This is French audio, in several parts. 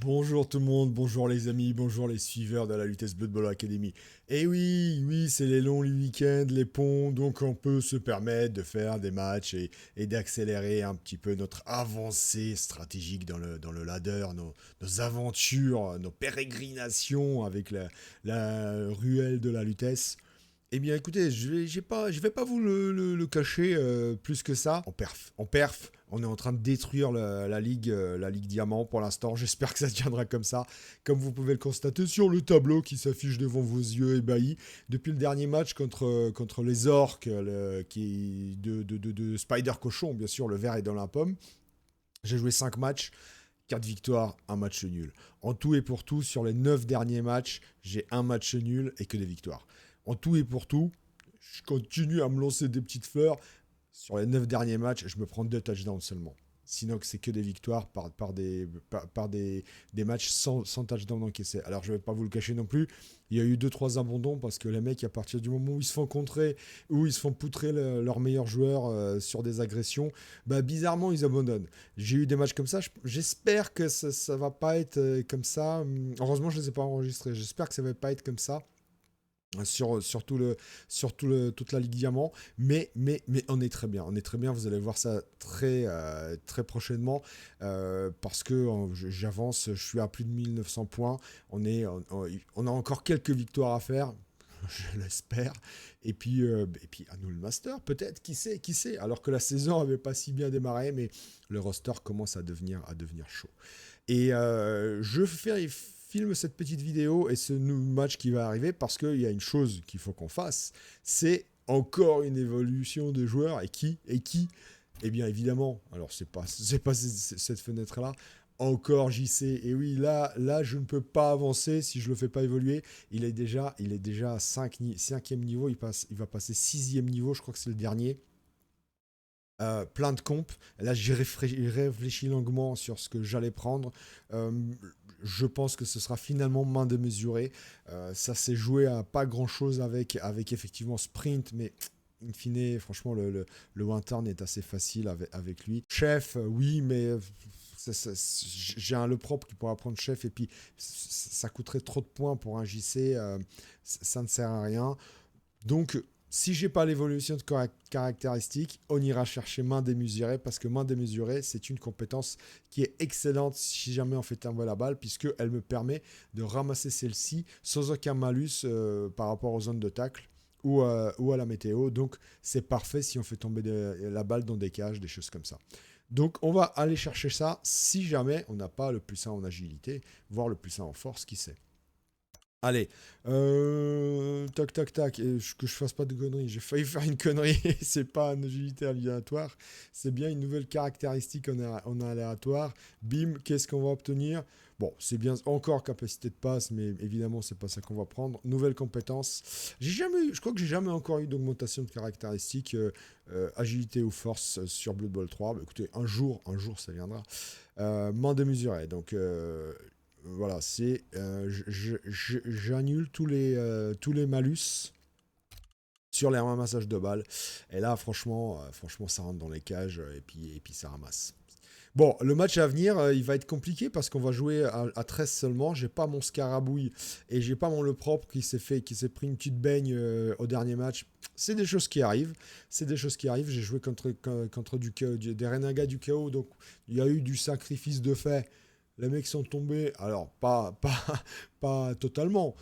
Bonjour tout le monde, bonjour les amis, bonjour les suiveurs de la Lutèce Blood Bowl Academy. Et oui, c'est les longs week-ends, les ponts, donc on peut se permettre de faire des matchs et d'accélérer un petit peu notre avancée stratégique dans le ladder, nos aventures, nos pérégrinations avec la ruelle de la Lutèce. Eh bien, écoutez, je vais pas vous le cacher plus que ça. On perf. On est en train de détruire la Ligue Diamant pour l'instant. J'espère que ça tiendra comme ça. Comme vous pouvez le constater sur le tableau qui s'affiche devant vos yeux ébahis. Depuis le dernier match contre les orques de Spider Cochon, bien sûr, le vert est dans la pomme. J'ai joué 5 matchs. 4 victoires, un match nul. En tout et pour tout, sur les 9 derniers matchs, j'ai un match nul et que des victoires. En tout et pour tout, je continue à me lancer des petites fleurs. Sur les 9 derniers matchs, je me prends 2 touchdowns seulement. Sinon, c'est que des victoires par des matchs sans touchdown encaissé. Alors, je ne vais pas vous le cacher non plus. Il y a eu 2-3 abandons parce que les mecs, à partir du moment où ils se font contrer, où ils se font poutrer leurs meilleurs joueurs sur des agressions, bah, bizarrement, ils abandonnent. J'ai eu des matchs comme ça. J'espère que ça va pas être comme ça. Heureusement, je ne les ai pas enregistrés. J'espère que ça va pas être comme ça sur toute la Ligue Diamant, mais on est très bien, vous allez voir ça très prochainement, parce que j'avance, je suis à plus de 1900 points, on a encore quelques victoires à faire, je l'espère, et puis à nous le Master, peut-être, qui sait, alors que la saison avait pas si bien démarré, mais le roster commence à devenir chaud. Et filme cette petite vidéo et ce match qui va arriver parce qu'il y a une chose qu'il faut qu'on fasse, c'est encore une évolution de joueurs. Et qui Eh bien évidemment, alors c'est pas cette fenêtre-là, encore JC. Et oui, là, je ne peux pas avancer si je le fais pas évoluer. Il est déjà à 5e niveau, il va passer 6e niveau, je crois que c'est le dernier. Plein de comps. Là, j'ai réfléchi longuement sur ce que j'allais prendre. Euh, je pense que ce sera finalement main démesurée. Ça s'est joué à pas grand-chose avec effectivement Sprint, mais in fine, franchement, le Winturn est assez facile avec lui. Chef, oui, mais j'ai un le propre qui pourra prendre chef, et puis ça coûterait trop de points pour un JC. Ça ne sert à rien. Donc, si j'ai pas l'évolution de caractéristiques, on ira chercher main démesurée, parce que main démesurée, c'est une compétence qui est excellente si jamais on fait tomber la balle, puisqu'elle me permet de ramasser celle-ci sans aucun malus par rapport aux zones de tacle ou à la météo. Donc, c'est parfait si on fait tomber la balle dans des cages, des choses comme ça. Donc, on va aller chercher ça si jamais on n'a pas le plus 1 en agilité, voire le plus 1 en force, qui sait. Allez, tac, tac, tac, et que je fasse pas de conneries. J'ai failli faire une connerie, c'est pas une agilité aléatoire, c'est bien une nouvelle caractéristique en aléatoire. Bim, qu'est-ce qu'on va obtenir? Bon, c'est bien encore capacité de passe, mais évidemment, c'est pas ça qu'on va prendre. Nouvelle compétence. Je crois que j'ai jamais encore eu d'augmentation de caractéristiques, agilité ou force sur Blood Bowl 3. Bah, écoutez, un jour, ça viendra. Main démesurée, donc voilà, j'annule tous les malus sur les ramassages de balles. Et là, franchement, ça rentre dans les cages, et puis ça ramasse. Bon, le match à venir, il va être compliqué parce qu'on va jouer à 13 seulement. J'ai pas mon Scarabouille et j'ai pas mon Le Propre qui s'est pris une petite baigne au dernier match. C'est des choses qui arrivent. J'ai joué contre des renégats du chaos, donc il y a eu du sacrifice de fait. Les mecs sont tombés, alors pas totalement,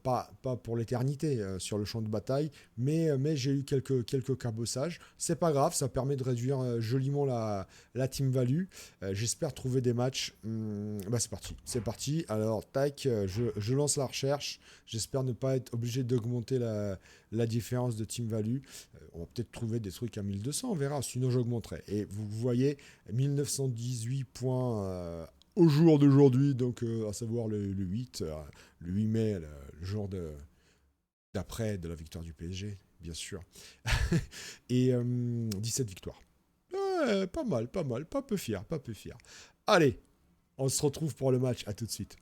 pas pour l'éternité sur le champ de bataille, mais j'ai eu quelques cabossages. C'est pas grave, ça permet de réduire joliment la team value. J'espère trouver des matchs. Bah c'est parti. Alors tac, je lance la recherche. J'espère ne pas être obligé d'augmenter la différence de team value. On va peut-être trouver des trucs à 1200, on verra. Sinon j'augmenterai. Et vous voyez, 1918 points. Au jour d'aujourd'hui, donc à savoir le 8 mai, le jour d'après de la victoire du PSG, bien sûr. Et 17 victoires. Ouais, pas mal, pas peu fier. Allez, on se retrouve pour le match, à tout de suite.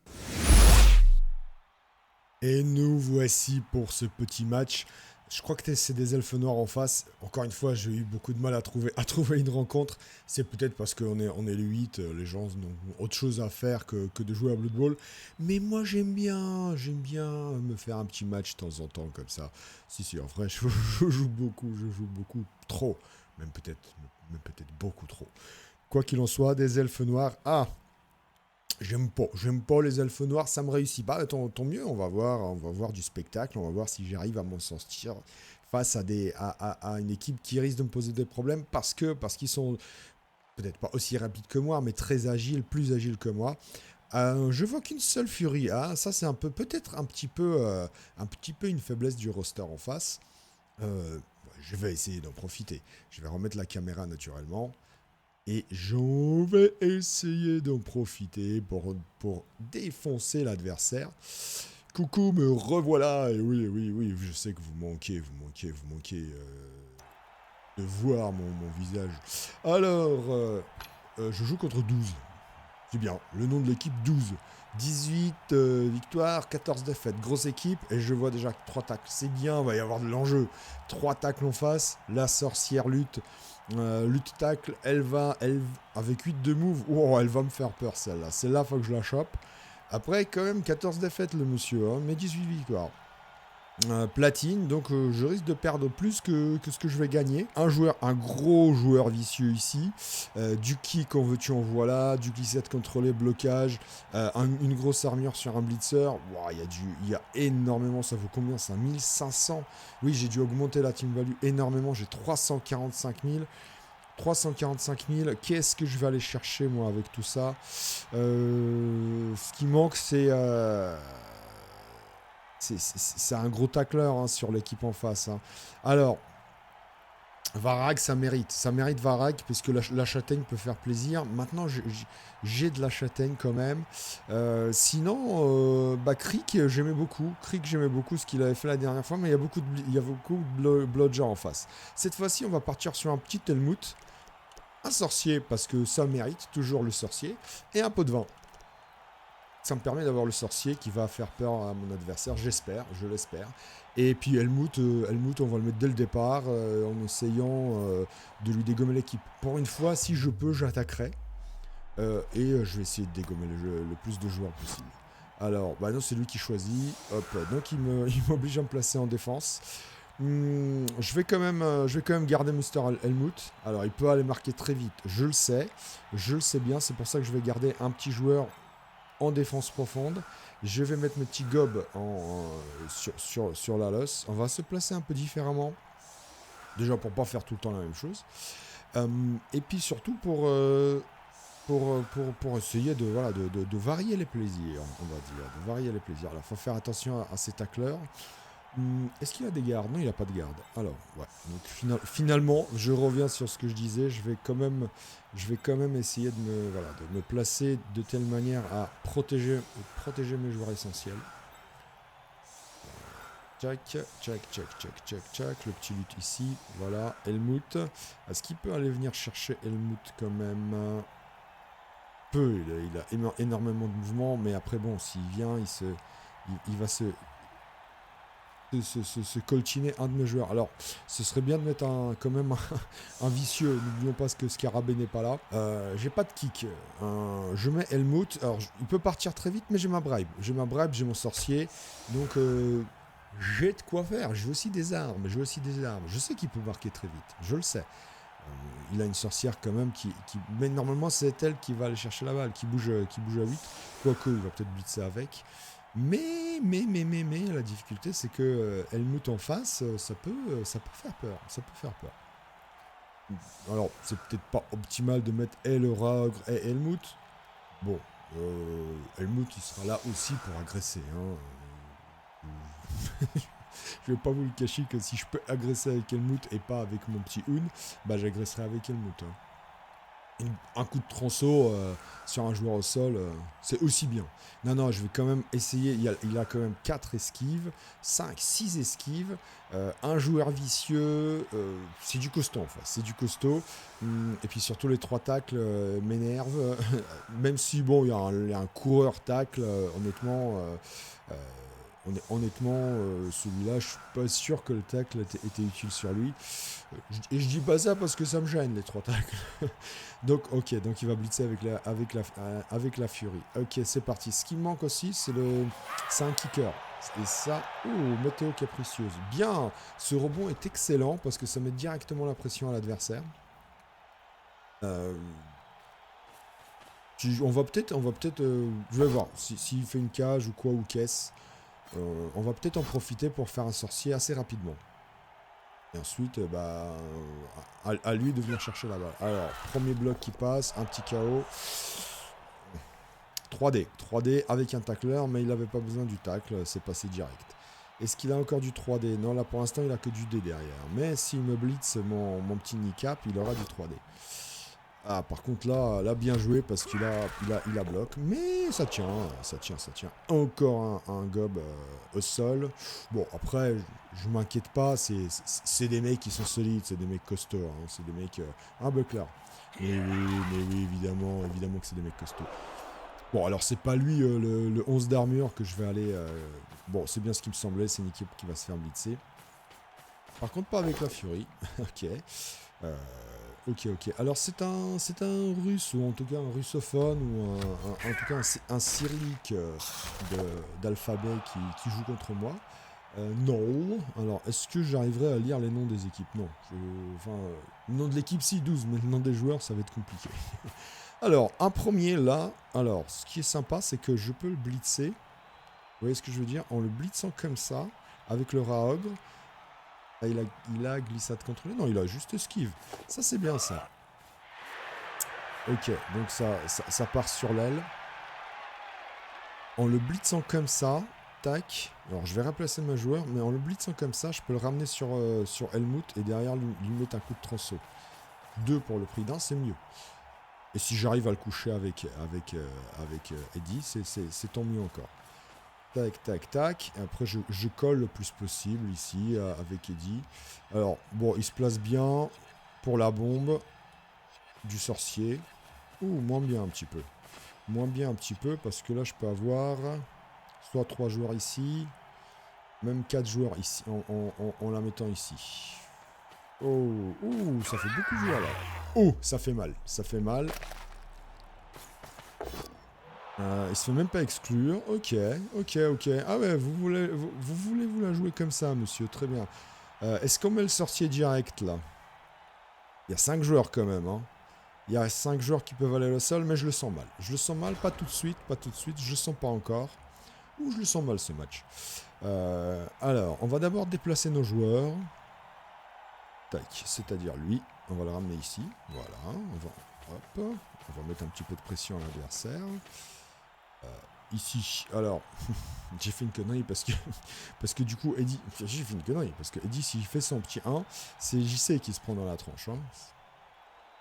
Et nous voici pour ce petit match. Je crois que c'est des elfes noirs en face. Encore une fois, j'ai eu beaucoup de mal à trouver une rencontre. C'est peut-être parce qu'on est le 8, les gens ont autre chose à faire que de jouer à Blood Bowl. Mais moi, j'aime bien me faire un petit match de temps en temps comme ça. Si, si, en vrai, je joue beaucoup, trop. Même peut-être beaucoup trop. Quoi qu'il en soit, des elfes noirs. Ah, j'aime pas les elfes noirs, ça me réussit pas. Tant mieux, on va voir du spectacle, on va voir si j'arrive à m'en sortir face à une équipe qui risque de me poser des problèmes parce qu'ils sont peut-être pas aussi rapides que moi, mais très agiles, plus agiles que moi. Je vois qu'une seule furie. Ah, ça c'est un peu, peut-être un petit peu une faiblesse du roster en face. Euh, je vais essayer d'en profiter. Je vais remettre la caméra naturellement. Et je vais essayer d'en profiter pour défoncer l'adversaire. Coucou, me revoilà. Et oui, oui, oui, je sais que vous manquez de voir mon visage. Alors, je joue contre 12. C'est bien, le nom de l'équipe 12. 18 victoires, 14 défaites. Grosse équipe, et je vois déjà 3 tacles. C'est bien, il va y avoir de l'enjeu. 3 tacles en face, la sorcière lutte. Lutte tacle, avec 8 de move, oh, elle va me faire peur celle-là. Celle-là, faut que je la chope. Après, quand même, 14 défaites le monsieur, hein, mais 18 victoires. Platine, donc je risque de perdre plus que ce que je vais gagner. Un gros joueur vicieux ici. Du kick en veux-tu en voilà, du glissade contrôlé, blocage, une grosse armure sur un blitzer. Wow, il y a énormément, ça vaut combien ça? 1500. Oui, j'ai dû augmenter la team value énormément, j'ai 345 000. 345 000, qu'est-ce que je vais aller chercher moi avec tout ça? Ce qui manque, c'est un gros tacleur hein, sur l'équipe en face. Hein. Alors, Varag, ça mérite Varag, puisque la châtaigne peut faire plaisir. Maintenant, j'ai de la châtaigne quand même. Sinon, Krieg, j'aimais beaucoup. Krieg, j'aimais beaucoup ce qu'il avait fait la dernière fois, mais il y a beaucoup de blodgers en face. Cette fois-ci, on va partir sur un petit Helmut. Un sorcier, parce que ça mérite, toujours le sorcier, et un pot de vin. Ça me permet d'avoir le sorcier qui va faire peur à mon adversaire, je l'espère. Et puis Helmut, on va le mettre dès le départ, en essayant de lui dégommer l'équipe. Pour une fois, si je peux, j'attaquerai. Je vais essayer de dégommer le plus de joueurs possible. Alors, bah non, c'est lui qui choisit. Hop, donc il m'oblige à me placer en défense. Je vais quand même garder Mr. Helmut. Alors, il peut aller marquer très vite, je le sais bien. C'est pour ça que je vais garder un petit joueur en défense profonde. Je vais mettre mes petits gobs sur la losse. On va se placer un peu différemment. Déjà pour pas faire tout le temps la même chose. Et puis surtout pour essayer de varier les plaisirs, on va dire. De varier les plaisirs. Alors, il faut faire attention à ces tacleurs. Est-ce qu'il a des gardes? Non, il n'a pas de garde. Alors, ouais. Donc, finalement, je reviens sur ce que je disais. Je vais quand même essayer de me placer de telle manière à protéger mes joueurs essentiels. Tchac. Le petit lutte ici. Voilà, Helmut. Est-ce qu'il peut aller venir chercher Helmut quand même? Il a énormément de mouvements, mais après, bon, s'il vient, il va se coltiner un de mes joueurs. Alors, ce serait bien de mettre quand même un vicieux. N'oublions pas que Scarabée n'est pas là. J'ai pas de kick. Je mets Helmut. Alors, il peut partir très vite, mais j'ai ma bribe. J'ai mon sorcier. Donc, j'ai de quoi faire. J'ai aussi des armes. Je sais qu'il peut marquer très vite. Je le sais. Il a une sorcière quand même mais normalement, c'est elle qui va aller chercher la balle, qui bouge à 8. Quoique, il va peut-être blitzer avec. Mais, la difficulté, c'est que Helmut en face, ça peut faire peur. Alors, c'est peut-être pas optimal de mettre Elrogre et Helmut. Bon, Helmut, il sera là aussi pour agresser. Hein. Je vais pas vous le cacher que si je peux agresser avec Helmut et pas avec mon petit Hun, bah j'agresserai avec Helmut. Hein. Un coup de tronçon sur un joueur au sol, c'est aussi bien. Non, je vais quand même essayer. Il a quand même 4 esquives, 5, 6 esquives, un joueur vicieux. C'est du costaud en fait, c'est du costaud. Et puis surtout les 3 tacles m'énervent. Même si, bon, il y a un coureur tacle, honnêtement, Honnêtement, celui-là, je suis pas sûr que le tacle était utile sur lui. Et je dis pas ça parce que ça me gêne, les 3 tacles. Donc, ok, donc il va blitzer avec la Fury. Ok, c'est parti. Ce qui me manque aussi, c'est un kicker. Et ça, météo capricieuse. Bien, ce rebond est excellent parce que ça met directement la pression à l'adversaire. Euh, on va peut-être, je vais voir s'il fait une cage ou quoi ou qu'est-ce. On va peut-être en profiter pour faire un sorcier assez rapidement. Et ensuite, à lui de venir chercher la balle. Alors, premier bloc qui passe, un petit KO. 3D avec un tacleur, mais il n'avait pas besoin du tacle, c'est passé direct. Est-ce qu'il a encore du 3D? Non, là pour l'instant, il a que du D derrière. Mais s'il me blitz mon petit kneecap, il aura du 3D. Ah, par contre, là bien joué parce qu'il a bloc. Mais ça tient. Encore un gob au sol. Bon, après, je m'inquiète pas. C'est des mecs qui sont solides. C'est des mecs costauds. Hein, c'est des mecs... un buckler. Mais oui, évidemment que c'est des mecs costauds. Bon, alors c'est pas lui le 11 d'armure que je vais aller... Bon, c'est bien ce qui me semblait. C'est une équipe qui va se faire blitzer. Par contre, pas avec la Fury. Ok. Ok. Alors c'est un russe, ou en tout cas un russophone, ou en tout cas un cyrillique d'alphabet qui joue contre moi. Non. Alors, est-ce que j'arriverai à lire les noms des équipes? Non. Le nom de l'équipe, si, 12, mais le nom des joueurs, ça va être compliqué. Alors, un premier, là. Alors, ce qui est sympa, c'est que je peux le blitzer. Vous voyez ce que je veux dire? En le blitzant comme ça, avec le rat ogre. Ah, il a glissade contrôlée. Non, il a juste esquive. Ça, c'est bien, ça. Ok, donc ça part sur l'aile. En le blitzant comme ça, tac. Alors, je vais remplacer ma joueur, mais en le blitzant comme ça, je peux le ramener sur Helmut et derrière lui mettre un coup de tranceau. 2 pour le prix d'un, c'est mieux. Et si j'arrive à le coucher avec Eddie, c'est tant mieux encore. Tac. Et après, je colle le plus possible ici avec Eddie. Alors, bon, il se place bien pour la bombe du sorcier. Moins bien un petit peu. Moins bien un petit peu parce que là, je peux avoir soit 3 joueurs ici, même 4 joueurs ici, en la mettant ici. Ça fait beaucoup de joueurs là. Ça fait mal. Il se fait même pas exclure. Ok. Ah ouais, vous voulez vous la jouer comme ça, monsieur. Très bien. Est-ce qu'on met le sorcier direct, là? Il y a 5 joueurs, quand même, hein. Il y a 5 joueurs qui peuvent aller au sol, mais je le sens mal. Pas tout de suite. Je le sens pas encore. Je le sens mal, ce match. Alors, on va d'abord déplacer nos joueurs. Tac, c'est-à-dire lui. On va le ramener ici. Voilà. On va mettre un petit peu de pression à l'adversaire. Ici, alors, j'ai fait une connerie parce que du coup, Eddie, s'il fait son petit 1, c'est JC qui se prend dans la tronche. Hein.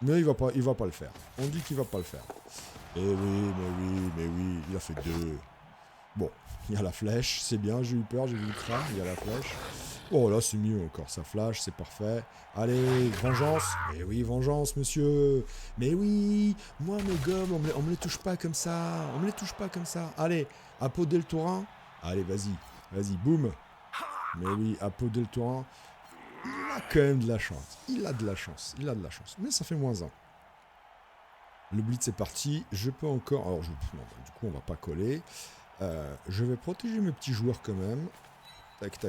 Mais il va pas le faire. On dit qu'il va pas le faire. Eh oui, mais oui, il a fait 2. Bon, il y a la flèche, c'est bien, j'ai eu peur, j'ai vu le crâne, il y a la flèche. Oh là, c'est mieux encore, ça flash, c'est parfait. Allez, vengeance. Mais oui, vengeance, monsieur. Mais oui, moi, mes gommes, on me les touche pas comme ça. Allez, Apo Del Tourin. Allez, vas-y, boum. Mais oui, Apo Del Tourin, il a quand même de la chance. Il a de la chance. Mais ça fait -1. Le blitz est parti. Je peux encore... Alors, non, du coup, on va pas coller. Je vais protéger mes petits joueurs quand même. Tac.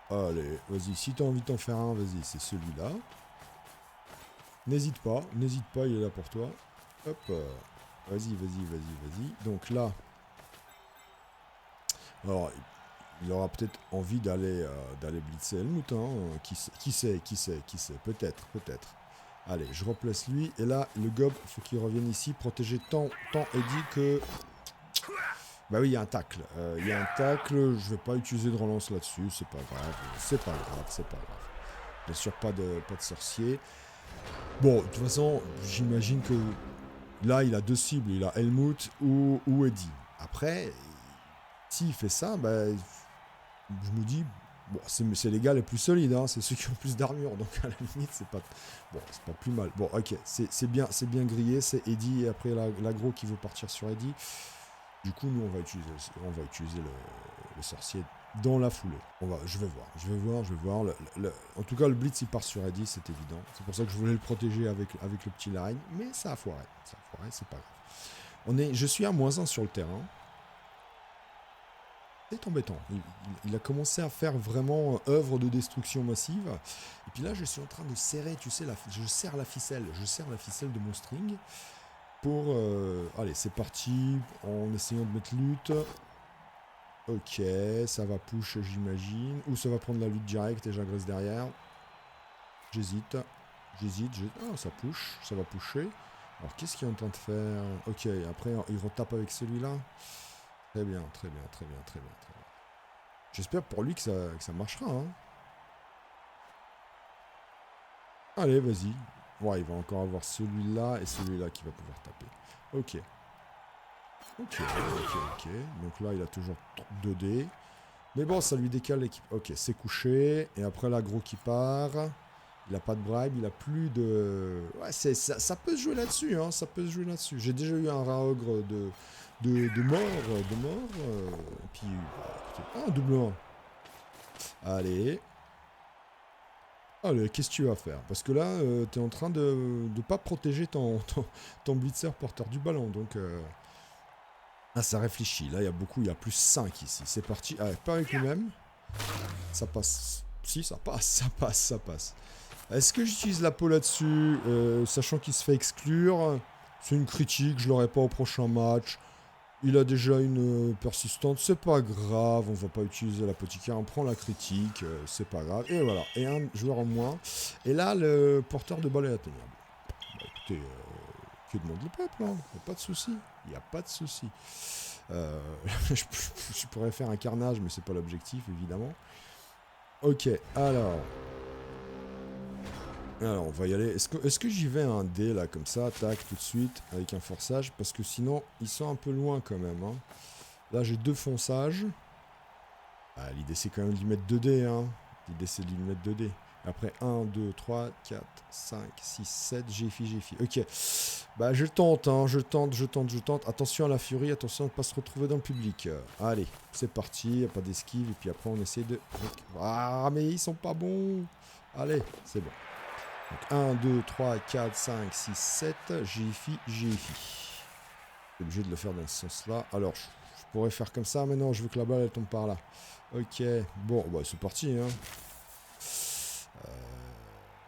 Allez, vas-y, si t'as envie de t'en faire un, vas-y, c'est celui-là. N'hésite pas, il est là pour toi. Hop, vas-y. Donc là, alors, il aura peut-être envie d'aller blitzer Helmut, hein. Qui sait, peut-être. Allez, je replace lui, et là, le gob, faut qu'il revienne ici, protéger tant Eddie que... Bah oui, il y a un tacle. Je vais pas utiliser de relance là-dessus, c'est pas grave. Bien sûr, pas de sorcier. Bon, de toute façon, j'imagine que là, il a 2 cibles. Il a Helmut ou Eddie. Après, s'il fait ça, je me dis, bon, c'est les gars les plus solides, hein, c'est ceux qui ont plus d'armure, donc à la limite, c'est pas plus mal. Bon, ok, c'est bien grillé, c'est Eddie, et après l'agro qui veut partir sur Eddie. Du coup, nous, on va utiliser le sorcier dans la foulée. Je vais voir. En tout cas, le blitz, il part sur Eddie, c'est évident. C'est pour ça que je voulais le protéger avec le petit line, mais ça a foiré. C'est pas grave. Je suis à -1 sur le terrain. C'est embêtant. Il a commencé à faire vraiment œuvre de destruction massive. Et puis là, je suis en train de serrer, tu sais, je serre la ficelle. Je serre la ficelle de mon string pour... allez, c'est parti, en essayant de mettre lutte. Ok, ça va push, j'imagine. Ou ça va prendre la lutte directe et j'agresse derrière. J'hésite. Ah, ça push, ça va pusher. Alors, qu'est-ce qu'il est en train de faire? Ok, après, il retape avec celui-là. Très bien. J'espère pour lui que ça marchera. Hein. Allez, vas-y. Ouais, il va encore avoir celui-là et celui-là qui va pouvoir taper. Ok. Donc là, il a toujours 2D. Mais bon, ça lui décale l'équipe. Ok, c'est couché. Et après, l'agro qui part. Il n'a pas de bribe, il a plus de... Ouais, ça peut se jouer là-dessus, hein. Ça peut se jouer là-dessus. J'ai déjà eu un Raogre de mort. Et puis, écoutez, un double 1. Allez, qu'est-ce que tu vas faire? Parce que là, tu es en train de pas protéger ton blitzer porteur du ballon. Donc, ah, ça réfléchit. Là, il y a plus 5 ici. C'est parti. Ah, pas avec lui-même. Ça passe. Si, ça passe. Est-ce que j'utilise la peau là-dessus, sachant qu'il se fait exclure? C'est une critique, je l'aurai pas au prochain match. Il a déjà une persistante, c'est pas grave, on va pas utiliser l'apothicaire, on prend la critique, c'est pas grave. Et voilà, et un joueur en moins. Et là, le porteur de balle est atteignable. Bah, écoutez, que demande le peuple, hein, y a pas de souci, je pourrais faire un carnage, mais c'est pas l'objectif, évidemment. Ok, alors, on va y aller. Est-ce que j'y vais un dé là comme ça, tac, tout de suite, avec un forçage? Parce que sinon, ils sont un peu loin quand même. Hein. Là, j'ai 2 fonçages. Ah, l'idée, c'est quand même de lui mettre 2 dés. Hein. L'idée, c'est de lui mettre 2 dés. Après, 1, 2, 3, 4, 5, 6, 7, GFI. Ok. Bah, je tente. Attention à la furie, attention à ne pas se retrouver dans le public. Allez, c'est parti. Il n'y a pas d'esquive. Et puis après, on essaie de... Ah, mais ils sont pas bons. Allez, c'est bon. Donc 1, 2, 3, 4, 5, 6, 7, GFI. Je suis obligé de le faire dans ce sens-là. Alors, je pourrais faire comme ça, mais non, je veux que la balle, elle tombe par là. Ok, bon, bah, c'est parti. Hein.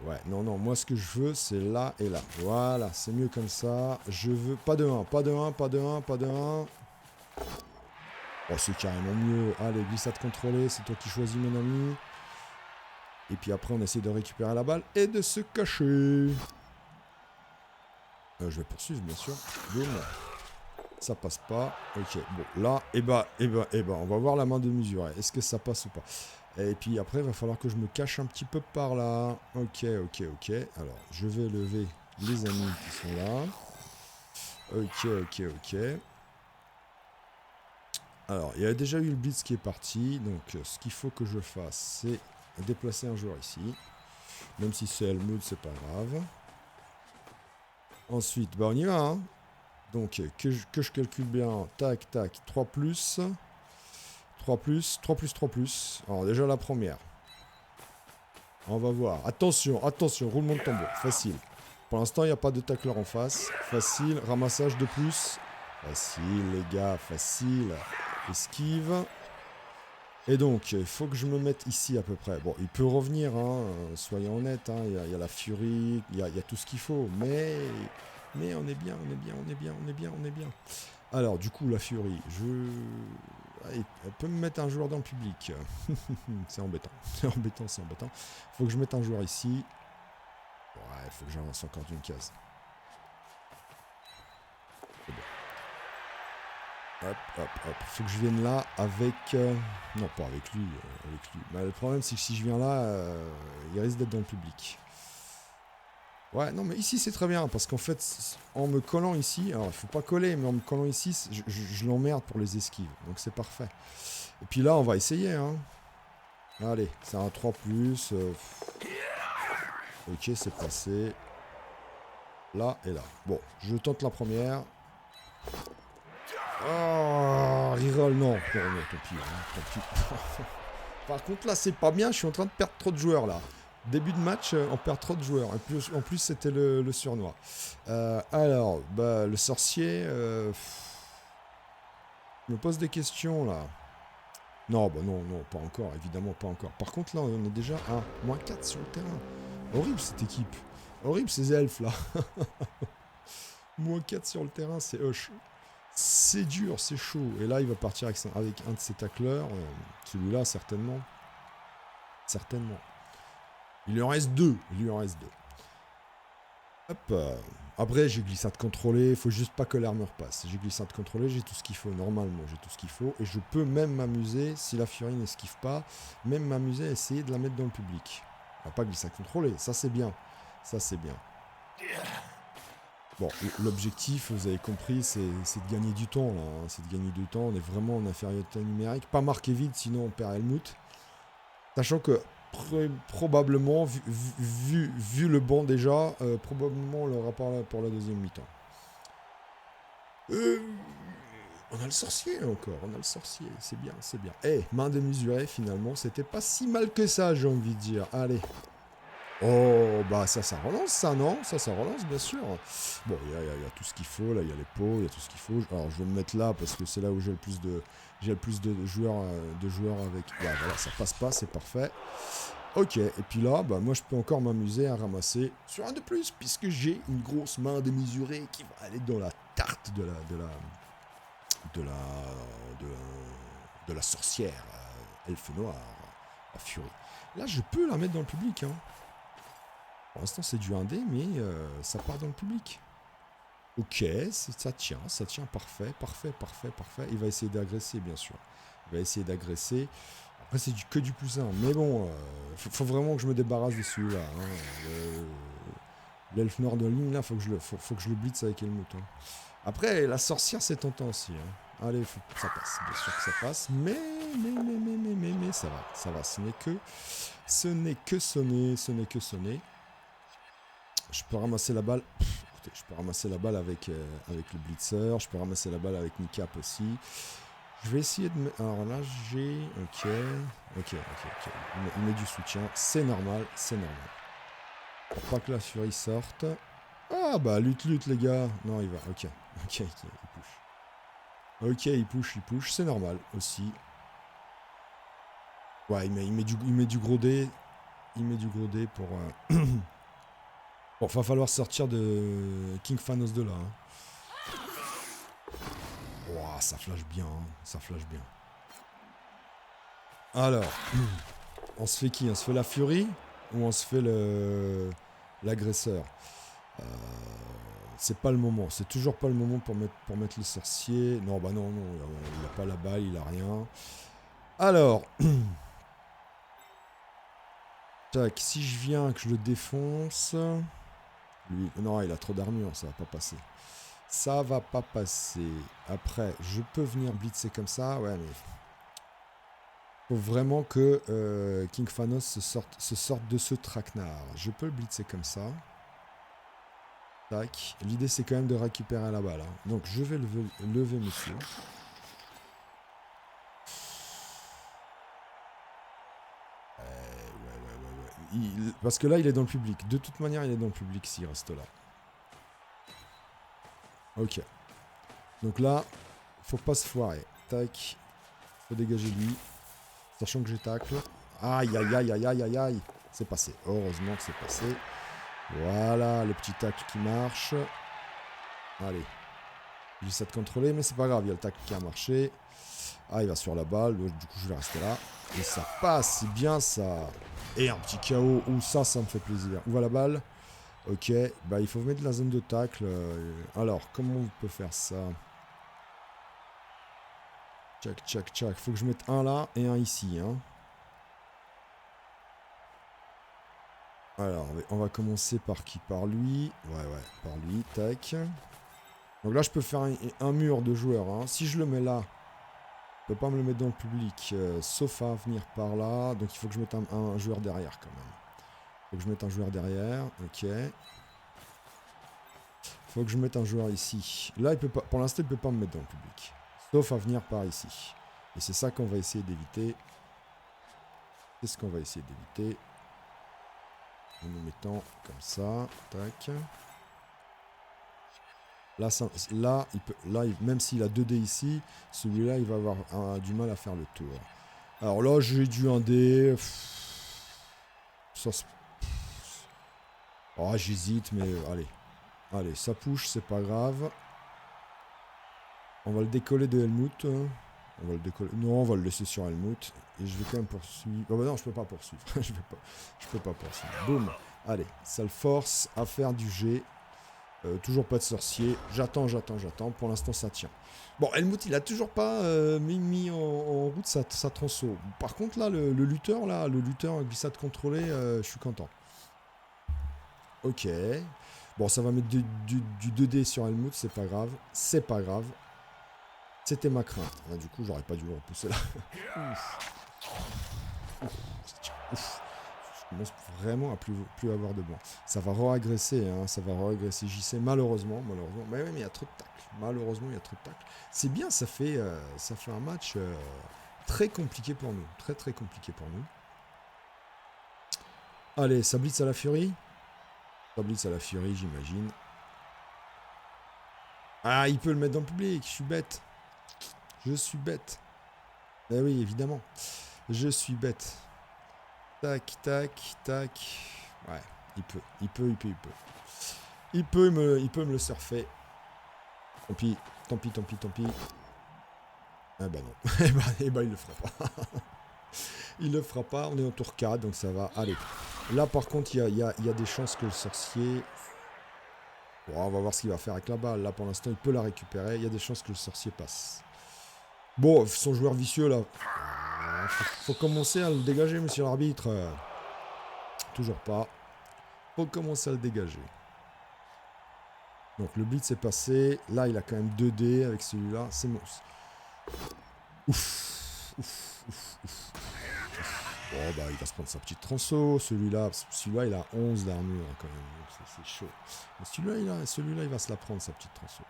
Ouais, non, moi, ce que je veux, c'est là et là. Voilà, c'est mieux comme ça. Je veux pas de 1, pas de 1. Oh, c'est carrément mieux. Allez, glissade contrôlée, c'est toi qui choisis, mon ami. Et puis après, on essaie de récupérer la balle et de se cacher. Je vais poursuivre, bien sûr. Boum. Ça passe pas. Ok, bon, là, on va voir la main de mesurer. Est-ce que ça passe ou pas? Et puis après, il va falloir que je me cache un petit peu par là. Ok. Alors, je vais lever les amis qui sont là. Ok. Alors, il y a déjà eu le blitz qui est parti. Donc, ce qu'il faut que je fasse, c'est déplacer un joueur ici. Même si c'est Helmut, c'est pas grave. Ensuite, bah on y va. Hein. Donc, que je calcule bien. Tac. 3 plus. Alors, déjà la première. On va voir. Attention. Roulement de tambour. Facile. Pour l'instant, il n'y a pas de tacleur en face. Facile. Ramassage de plus. Facile, les gars. Facile. Esquive. Et donc, il faut que je me mette ici à peu près. Bon, il peut revenir, hein, soyons honnêtes. Hein, il y a la furie, il y a tout ce qu'il faut. Mais on est bien. Alors, du coup, la furie, elle peut me mettre un joueur dans le public. C'est embêtant. Faut que je mette un joueur ici. Ouais, il faut que j'avance encore d'une case. C'est bon. Hop. Faut que je vienne là avec... Non, pas avec lui. Mais le problème, c'est que si je viens là, il risque d'être dans le public. Ouais, non, mais ici, c'est très bien. Parce qu'en fait, en me collant ici... Alors, il faut pas coller, mais en me collant ici, je l'emmerde pour les esquives. Donc, c'est parfait. Et puis là, on va essayer. Hein. Allez, c'est un 3+. Ok, c'est passé. Là et là. Bon, je tente la première. Oh, reroll, non. Non, non, tant pis. Hein, tant pis. Par contre, là, c'est pas bien. Je suis en train de perdre trop de joueurs, là. Début de match, on perd trop de joueurs. En plus c'était le surnois. Alors, bah, le sorcier... je me pose des questions, là. Non, bah non, non, pas encore. Évidemment, pas encore. Par contre, là, on est déjà à -4 sur le terrain. Horrible, cette équipe. Horrible, ces elfes, là. -4 sur le terrain, c'est hoche. C'est dur, c'est chaud. Et là, il va partir avec un de ses tacleurs. Celui-là, certainement. Certainement. Il lui en reste 2. Il lui en reste 2. Hop. Après, j'ai glissade contrôlée. Il faut juste pas que l'armure passe. J'ai glissade contrôlée. J'ai tout ce qu'il faut. Normalement, j'ai tout ce qu'il faut. Et je peux même m'amuser, si la furie n'esquive pas, même m'amuser à essayer de la mettre dans le public. Pas glissade contrôlée. Ça, c'est bien. Ça, c'est bien. Bon, l'objectif, vous avez compris, c'est de gagner du temps, là. Hein. C'est de gagner du temps. On est vraiment en infériorité numérique. Pas marquer vite, sinon on perd Helmut. Sachant que, probablement, vu le banc déjà, probablement on l'aura pas pour la deuxième mi-temps. On a le sorcier encore, on a le sorcier. C'est bien, c'est bien. Eh, main démesurée, finalement, c'était pas si mal que ça, j'ai envie de dire. Allez. Oh, bah ça relance ça, non? Ça relance, bien sûr. Bon, il y a tout ce qu'il faut, là, il y a les pots, il y a tout ce qu'il faut. Alors, je vais me mettre là, parce que c'est là où j'ai le plus de joueurs avec... Ouais, voilà, ça passe pas, c'est parfait. Ok, et puis là, bah moi, je peux encore m'amuser à ramasser sur un de plus, puisque j'ai une grosse main démesurée qui va aller dans la tarte de la sorcière, elfe noire, la furie. Là, je peux la mettre dans le public, hein. Pour l'instant, c'est du 1D, mais ça part dans le public. Ok, ça tient, parfait. Il va essayer d'agresser, bien sûr. Il va essayer d'agresser. Après, c'est que du plus 1. Mais bon, faut vraiment que je me débarrasse de celui-là. Hein. L'elfe noir de ligne, là, faut que je le blitz avec Helmut. Hein. Après, la sorcière, c'est tentant aussi. Hein. Allez, ça passe. Bien sûr que ça passe. Mais, ça va. Ce n'est que sonner. Je peux ramasser la balle. Écoutez, je peux ramasser la balle avec le blitzer. Je peux ramasser la balle avec Nikap aussi. Je vais essayer de... Alors là, j'ai... Ok. Il met du soutien. C'est normal. Pour pas que la furie sorte. Ah bah, lutte, les gars. Non, il va. Ok, il push. Ok, il push. C'est normal aussi. Ouais, il met du gros dé. Il met du gros dé pour... Bon, va falloir sortir de King Phanos de là. Hein. Wow, ça flash bien. Alors, on se fait qui? On se fait la furie ou on se fait l'agresseur? C'est pas le moment. C'est toujours pas le moment pour mettre le sorcier. Non, bah non. Il a pas la balle, il a rien. Alors... Tac, si je viens que je le défonce... Lui, non, il a trop d'armure, ça va pas passer. Ça va pas passer. Après, je peux venir blitzer comme ça. Ouais, mais... faut vraiment que King Phanos se sorte de ce traquenard. Je peux le blitzer comme ça. Tac. L'idée, c'est quand même de récupérer la balle. Hein. Donc, je vais lever monsieur. Parce que là, il est dans le public. De toute manière, il est dans le public s'il reste là. Ok. Donc là, faut pas se foirer. Tac. Faut dégager lui. Sachant que j'ai tacle. Aïe. C'est passé. Heureusement que c'est passé. Voilà, le petit tacle qui marche. Allez. J'essaie de contrôler, mais c'est pas grave. Il y a le tacle qui a marché. Ah, il va sur la balle. Du coup, je vais rester là. Et ça passe. C'est bien ça. Et un petit KO. Ouh, ça me fait plaisir. Où va la balle? Ok. Bah, il faut mettre la zone de tacle. Alors, comment on peut faire ça? Tchac. Faut que je mette un là et un ici. Hein. Alors, on va commencer par qui? Par lui. Ouais, par lui. Tac. Donc là, je peux faire un mur de joueurs. Hein. Si je le mets là, je peux pas me le mettre dans le public. Sauf à venir par là. Donc il faut que je mette un joueur derrière quand même. Faut que je mette un joueur derrière. Ok. Faut que je mette un joueur ici. Là, il peut pas, pour l'instant, il peut pas me mettre dans le public. Sauf à venir par ici. Et c'est ça qu'on va essayer d'éviter. C'est ce qu'on va essayer d'éviter. En nous mettant comme ça. Tac. Là, même s'il a 2 dés ici, celui-là, il va avoir du mal à faire le tour. Alors là, j'ai dû un dé. Oh, j'hésite, mais allez. Allez, ça push, c'est pas grave. On va le décoller de Helmut. On va le décoller. Non, on va le laisser sur Helmut. Et je vais quand même poursuivre. Oh bah non, je peux pas poursuivre. je peux pas poursuivre. Boum. Allez, ça le force à faire du G. Toujours pas de sorcier. J'attends. Pour l'instant, ça tient. Bon, Helmut, il a toujours pas mis en route sa tronçon. Par contre, là, le lutteur, glissade contrôlée, je suis content. Ok. Bon, ça va mettre du 2D sur Helmut, c'est pas grave. C'est pas grave. C'était ma crainte. Ah, du coup, j'aurais pas dû le repousser là. Ouf. Je commence vraiment à plus avoir de blanc. Ça va re-agresser, hein. Ça va re-agresser JC, malheureusement. Mais oui, mais il y a trop de tacles. Malheureusement, il y a trop de tacles. C'est bien, ça fait un match très compliqué pour nous. Très, très compliqué pour nous. Allez, ça blitz à la Fury. Ça blitz à la Fury, j'imagine. Ah, il peut le mettre dans le public. Je suis bête. Ben oui, évidemment. Je suis bête. Tac. Ouais, il peut. Il peut me le surfer. Tant pis. Ah bah non. eh ben, il le fera pas. Il le fera pas. On est en tour 4, donc ça va. Allez. Là, par contre, il y a des chances que le sorcier... Bon, on va voir ce qu'il va faire avec la balle. Là, pour l'instant, il peut la récupérer. Il y a des chances que le sorcier passe. Bon, son joueur vicieux, là... Faut commencer à le dégager, monsieur l'arbitre. Toujours pas. Faut commencer à le dégager. Donc le blitz est passé. Là, il a quand même 2 dés avec celui-là. C'est bon. Ouf. Bon, bah, il va se prendre sa petite transo. Celui-là, il a 11 d'armure quand même. C'est chaud. Mais celui-là, il va se la prendre, sa petite transo.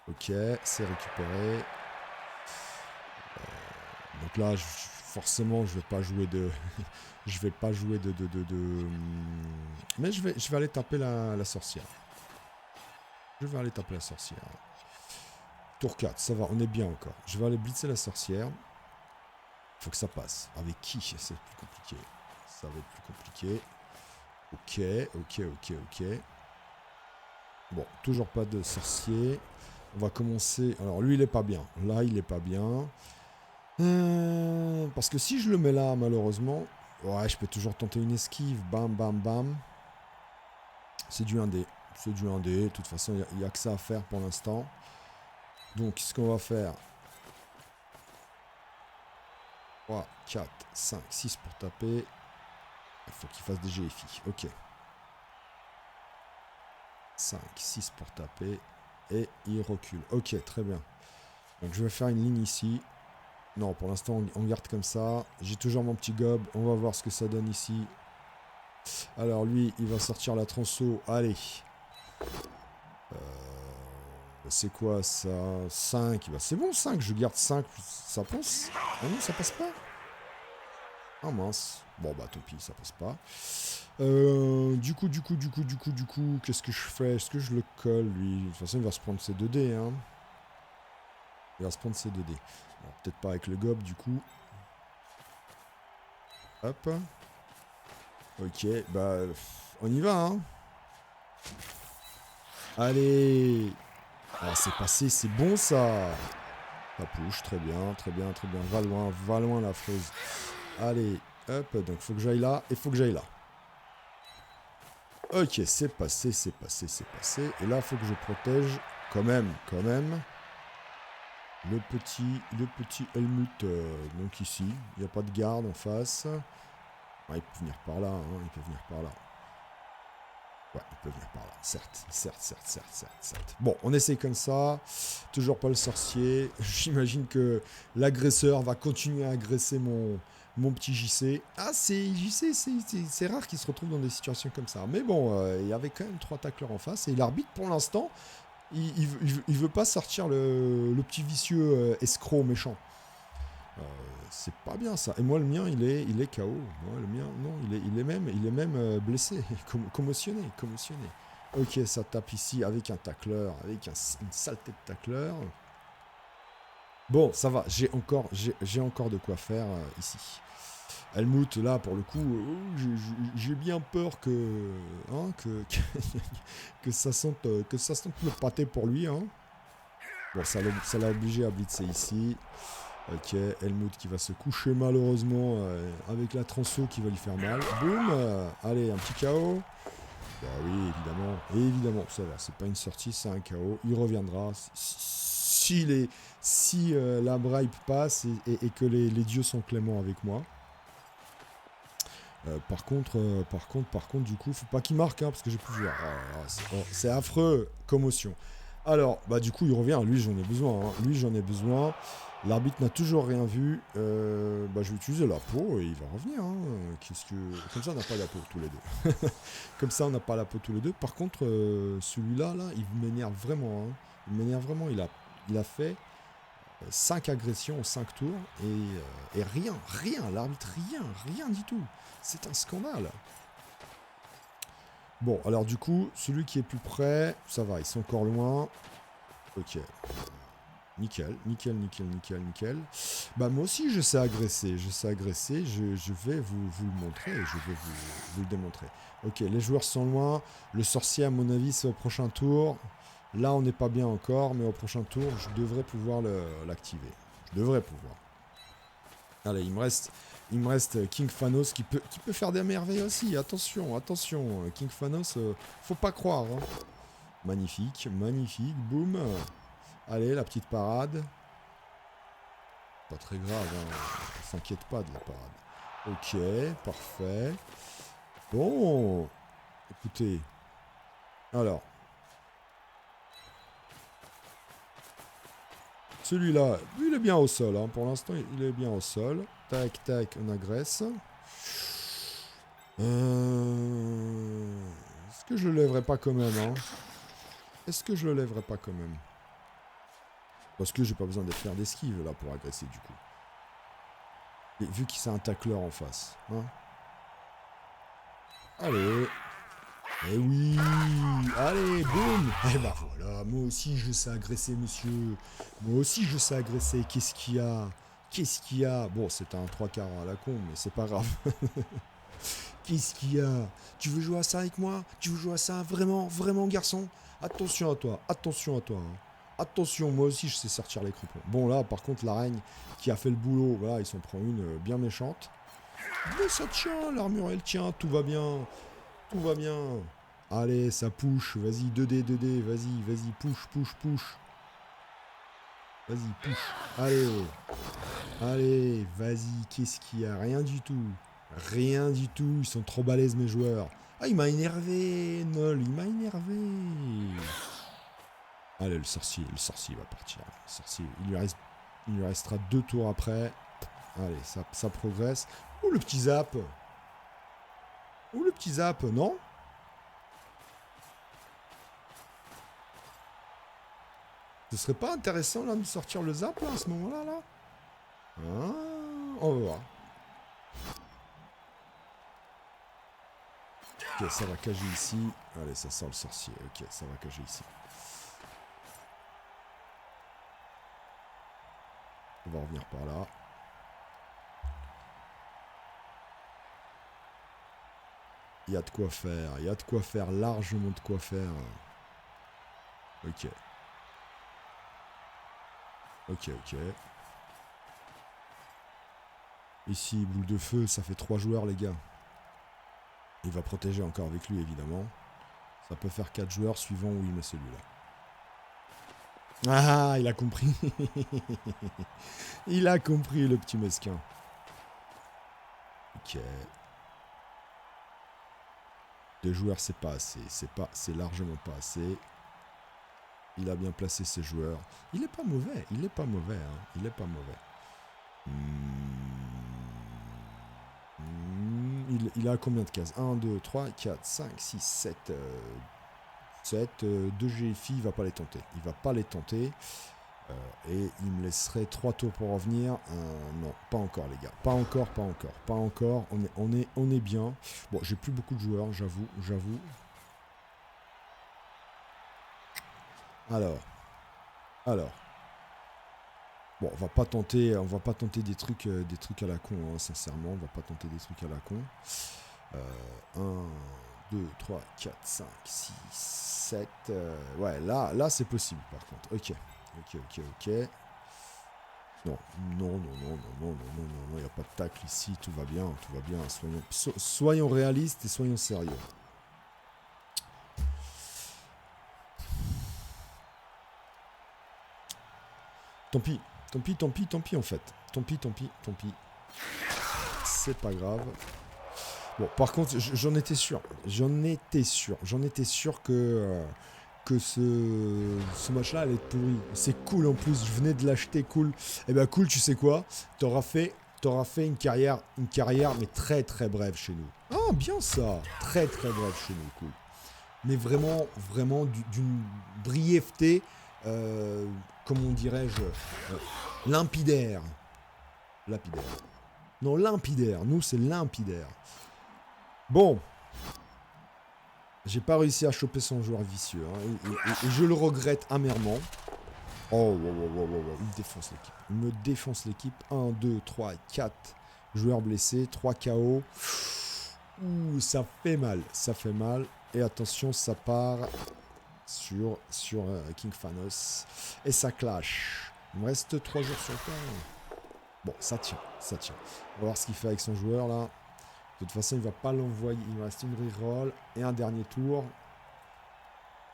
Ok, c'est récupéré. Donc là, forcément, je vais pas jouer de... Mais je vais aller taper la sorcière. Tour 4, ça va, on est bien encore. Je vais aller blitzer la sorcière. Faut que ça passe. Avec qui? C'est plus compliqué. Ça va être plus compliqué. Ok. Bon, toujours pas de sorcier. On va commencer... Alors, lui, il est pas bien. Là, il est pas bien. Parce que si je le mets là, malheureusement... Ouais, je peux toujours tenter une esquive. Bam. C'est du 1D. De toute façon, il n'y a que ça à faire pour l'instant. Donc, ce qu'on va faire... 3, 4, 5, 6 pour taper. Il faut qu'il fasse des GFI. Ok. 5, 6 pour taper. Et il recule. Ok, très bien. Donc, je vais faire une ligne ici. Non, pour l'instant, on garde comme ça. J'ai toujours mon petit gob. On va voir ce que ça donne ici. Alors, lui, il va sortir la transo. Allez. C'est quoi ça? 5. Bah, c'est bon, 5. Je garde 5. Ça passe? Ah non, ça passe pas? Ah mince. Bon, bah, tant pis, ça passe pas. Du coup, qu'est-ce que je fais? Est-ce que je le colle, lui? De toute façon, il va se prendre ses 2 dés, hein. Alors, peut-être pas avec le gob, du coup. Hop. Ok, bah, on y va, hein. Allez. Ah, c'est passé, c'est bon, ça. Ça push, très bien. Va loin, la fraise. Allez, hop, donc faut que j'aille là, et faut que j'aille là. Ok, c'est passé. Et là, faut que je protège, quand même. Le petit Helmut, donc ici, il n'y a pas de garde en face. Ah, il peut venir par là, hein, Ouais, il peut venir par là, certes. Bon, on essaye comme ça. Toujours pas le sorcier. J'imagine que l'agresseur va continuer à agresser mon petit JC. Ah, JC, c'est rare qu'il se retrouve dans des situations comme ça. Mais bon, il y avait quand même 3 tacleurs en face. Et l'arbitre, pour l'instant, Il veut pas sortir le petit vicieux escroc méchant. Euh, c'est pas bien ça. Et moi le mien il est KO. Moi le mien non il est même blessé, commotionné. Ok, ça tape ici avec un tacleur, avec une saleté de tacleur. Bon, ça va, j'ai encore de quoi faire ici. Helmut, là, pour le coup, j'ai bien peur hein, que ça sente le pâté pour lui. Hein. Bon, ça l'a obligé à blitzer ici. Ok, Helmut qui va se coucher malheureusement avec la transo qui va lui faire mal. Boum, allez, un petit KO. Bah oui, évidemment, ça va, c'est pas une sortie, c'est un KO. Il reviendra si la bribe passe et que les dieux sont cléments avec moi. Par contre, du coup, faut pas qu'il marque, hein, parce que j'ai plus de joueurs. C'est affreux, commotion. Alors, bah du coup, il revient. Lui, j'en ai besoin. L'arbitre n'a toujours rien vu. Bah, je vais utiliser la peau et il va revenir. Hein. Comme ça, on n'a pas la peau tous les deux. Comme ça, on n'a pas la peau tous les deux. Par contre, celui-là, là, il m'énerve vraiment. Hein. Il m'énerve vraiment. Il a fait 5 agressions en 5 tours et rien, l'arbitre, rien du tout. C'est un scandale. Bon, alors du coup, celui qui est plus près, ça va, ils sont encore loin. Ok. Nickel. Bah moi aussi je sais agresser, je vais vous le montrer, je vais vous le démontrer. Ok, les joueurs sont loin, le sorcier à mon avis c'est au prochain tour. Là on n'est pas bien encore, mais au prochain tour je devrais pouvoir l'activer. Je devrais pouvoir. Allez, il me reste King Phanos qui peut faire des merveilles aussi, attention, King Phanos, faut pas croire. Hein. Magnifique, boum. Allez, la petite parade. Pas très grave, hein. On s'inquiète pas de la parade. Ok, parfait. Bon, écoutez. Alors. Celui-là, lui, il est bien au sol. Hein. Pour l'instant, il est bien au sol. Tac, on agresse. Est-ce que je le lèverai pas quand même hein. Parce que j'ai pas besoin de faire d'esquive là pour agresser du coup. Et vu qu'il c'est un tacleur en face. Hein. Allez. Eh oui. Allez, boum. Eh ben voilà, moi aussi je sais agresser, monsieur. Qu'est-ce qu'il y a Bon, c'est un 3/4 à la con, mais c'est pas grave. Qu'est-ce qu'il y a Tu veux jouer à ça avec moi Tu veux jouer à ça vraiment, garçon Attention à toi. Hein. Attention, moi aussi je sais sortir les crampons. Bon là, par contre, l'araigne qui a fait le boulot, voilà, il s'en prend une bien méchante. Mais ça tient, l'armure elle tient, tout va bien. Allez, ça push, vas-y, 2D, vas-y, push. Vas-y, push. Allez, vas-y, qu'est-ce qu'il y a Rien du tout, ils sont trop balèzes mes joueurs. Ah, il m'a énervé, Nol, il m'a énervé. Allez, le sorcier va partir. Le sorcier, il lui restera 2 tours après. Allez, ça progresse. Ouh, le petit zap, non Ce serait pas intéressant là de sortir le zap là, à ce moment-là là ah, on va voir. Ok, ça va cager ici. Allez, ça sort le sorcier. Ok, ça va cager ici. On va revenir par là. Il y a de quoi faire, largement de quoi faire. Ok. Ici, boule de feu, ça fait 3 joueurs, les gars. Il va protéger encore avec lui, évidemment. Ça peut faire 4 joueurs suivant où il met celui-là. Ah, il a compris. Il a compris, le petit mesquin. Ok. 2 joueurs, c'est pas assez. C'est largement pas assez. Il a bien placé ses joueurs. Il est pas mauvais. Hein. Il a combien de cases 1, 2, 3, 4, 5, 6, 7, 7, 2 GFI, il va pas les tenter. Il va pas les tenter. Et il me laisserait 3 tours pour revenir. Non, pas encore les gars. Pas encore, pas encore, pas encore. On est bien. Bon, j'ai plus beaucoup de joueurs, j'avoue. Alors. Bon, on va pas tenter des trucs à la con, hein, sincèrement. On va pas tenter des trucs à la con. 1, 2, 3, 4, 5, 6, 7. Ouais, là c'est possible par contre. Ok. Non, il n'y a pas de tacle ici, tout va bien. Soyons réalistes et soyons sérieux. Tant pis en fait. Tant pis. C'est pas grave. Bon, par contre, j'en étais sûr que ce match-là allait être pourri. C'est cool en plus, je venais de l'acheter, cool. Eh ben cool, tu sais quoi? T'auras fait une carrière mais très très brève chez nous. Ah, bien ça. Très très brève chez nous, cool. Mais vraiment d'une brièveté, comment dirais-je, limpidaire. Non, limpidaire. Nous, c'est limpidaire. Bon. J'ai pas réussi à choper son joueur vicieux. Hein, et je le regrette amèrement. Oh, wow. Il me défonce l'équipe. 1, 2, 3, 4 joueurs blessés. 3 KO. Ouh, ça fait mal. Et attention, ça part sur King Phanos. Et ça clash. Il me reste 3 jours sur le terrain. Bon, ça tient. On va voir ce qu'il fait avec son joueur là. De toute façon, il va pas l'envoyer. Il me reste une reroll et un dernier tour.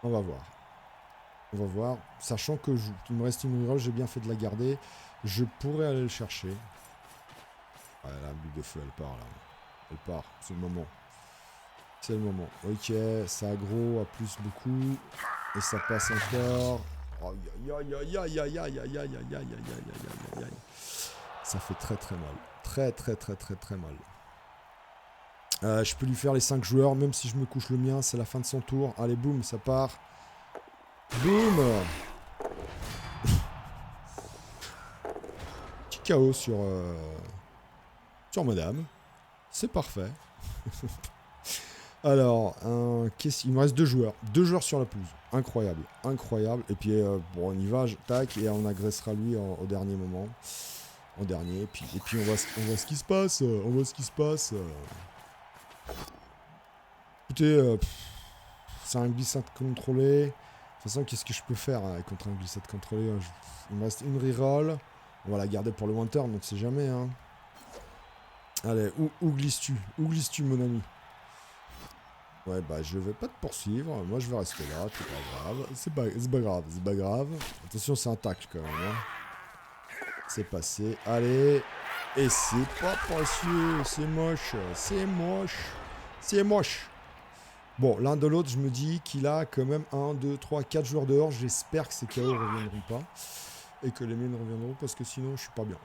On va voir. Sachant que il me reste une reroll, j'ai bien fait de la garder. Je pourrais aller le chercher. Ouais, la boule de feu, elle part là. Elle part. C'est le moment. Ok, ça aggro à plus beaucoup. Et ça passe encore. Ça fait très très mal. Très mal. Je peux lui faire les 5 joueurs, même si je me couche le mien, c'est la fin de son tour. Allez, boum, ça part. Boum. Petit KO sur madame. C'est parfait. Alors, il me reste 2 joueurs. 2 joueurs sur la pelouse. Incroyable. Et puis, bon, on y va, tac, et on agressera lui au dernier moment. Et puis on voit ce qui se passe. Écoutez, c'est un glissade contrôlé. De toute façon, qu'est-ce que je peux faire contre un glissade contrôlé? Il me reste une reroll. On va la garder pour le winter, on ne sait jamais. Hein. Allez, où glisses-tu? Où glisses-tu, mon ami? Ouais, bah je vais pas te poursuivre. Moi, je vais rester là. C'est pas grave. Attention, c'est un tacle quand même. Hein. C'est passé. Allez. Et c'est pas précieux. C'est moche. Bon, l'un de l'autre, je me dis qu'il a quand même 1, 2, 3, 4 joueurs dehors. J'espère que ces KO ne reviendront pas. Et que les miens reviendront parce que sinon, je suis pas bien.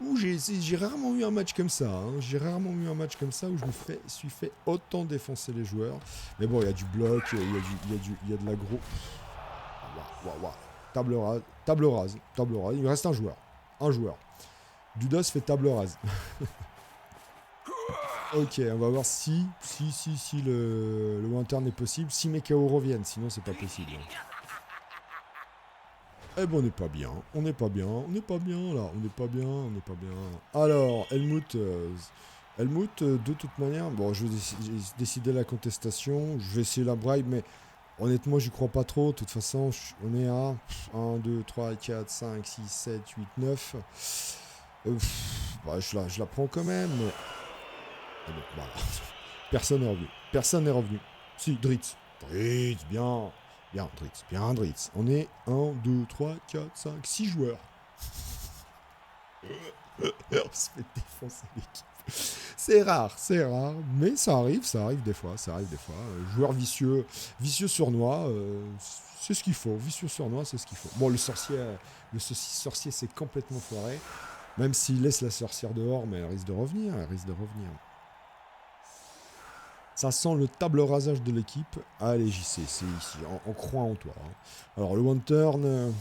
Ouh, j'ai rarement eu un match comme ça. Hein. J'ai rarement eu un match comme ça où je suis fait autant défoncer les joueurs. Mais bon, il y a du bloc, il y a de l'aggro. Waouh. Table rase. Il me reste un joueur. Dudos fait table rase. Ok, on va voir si le winter est possible. Si mes KO reviennent, sinon c'est pas possible. Eh ben on n'est pas bien là. Alors, Helmut, de toute manière, bon, j'ai décidé la contestation. Je vais essayer la bribe, mais honnêtement, j'y crois pas trop. De toute façon, on est à 1, 2, 3, 4, 5, 6, 7, 8, 9. Bah, je la prends quand même. Mais... bon, voilà. Personne n'est revenu. Si, Dritz. Bien, Dritz. On est 1, 2, 3, 4, 5, 6 joueurs. On se fait défoncer l'équipe. C'est rare, mais ça arrive des fois. Joueur vicieux sournois, c'est ce qu'il faut. Bon, le sorcier s'est complètement foiré. Même s'il laisse la sorcière dehors, mais elle risque de revenir. Ça sent le table rasage de l'équipe. Allez, JC, c'est ici. On croit en toi. Hein. Alors, le one turn...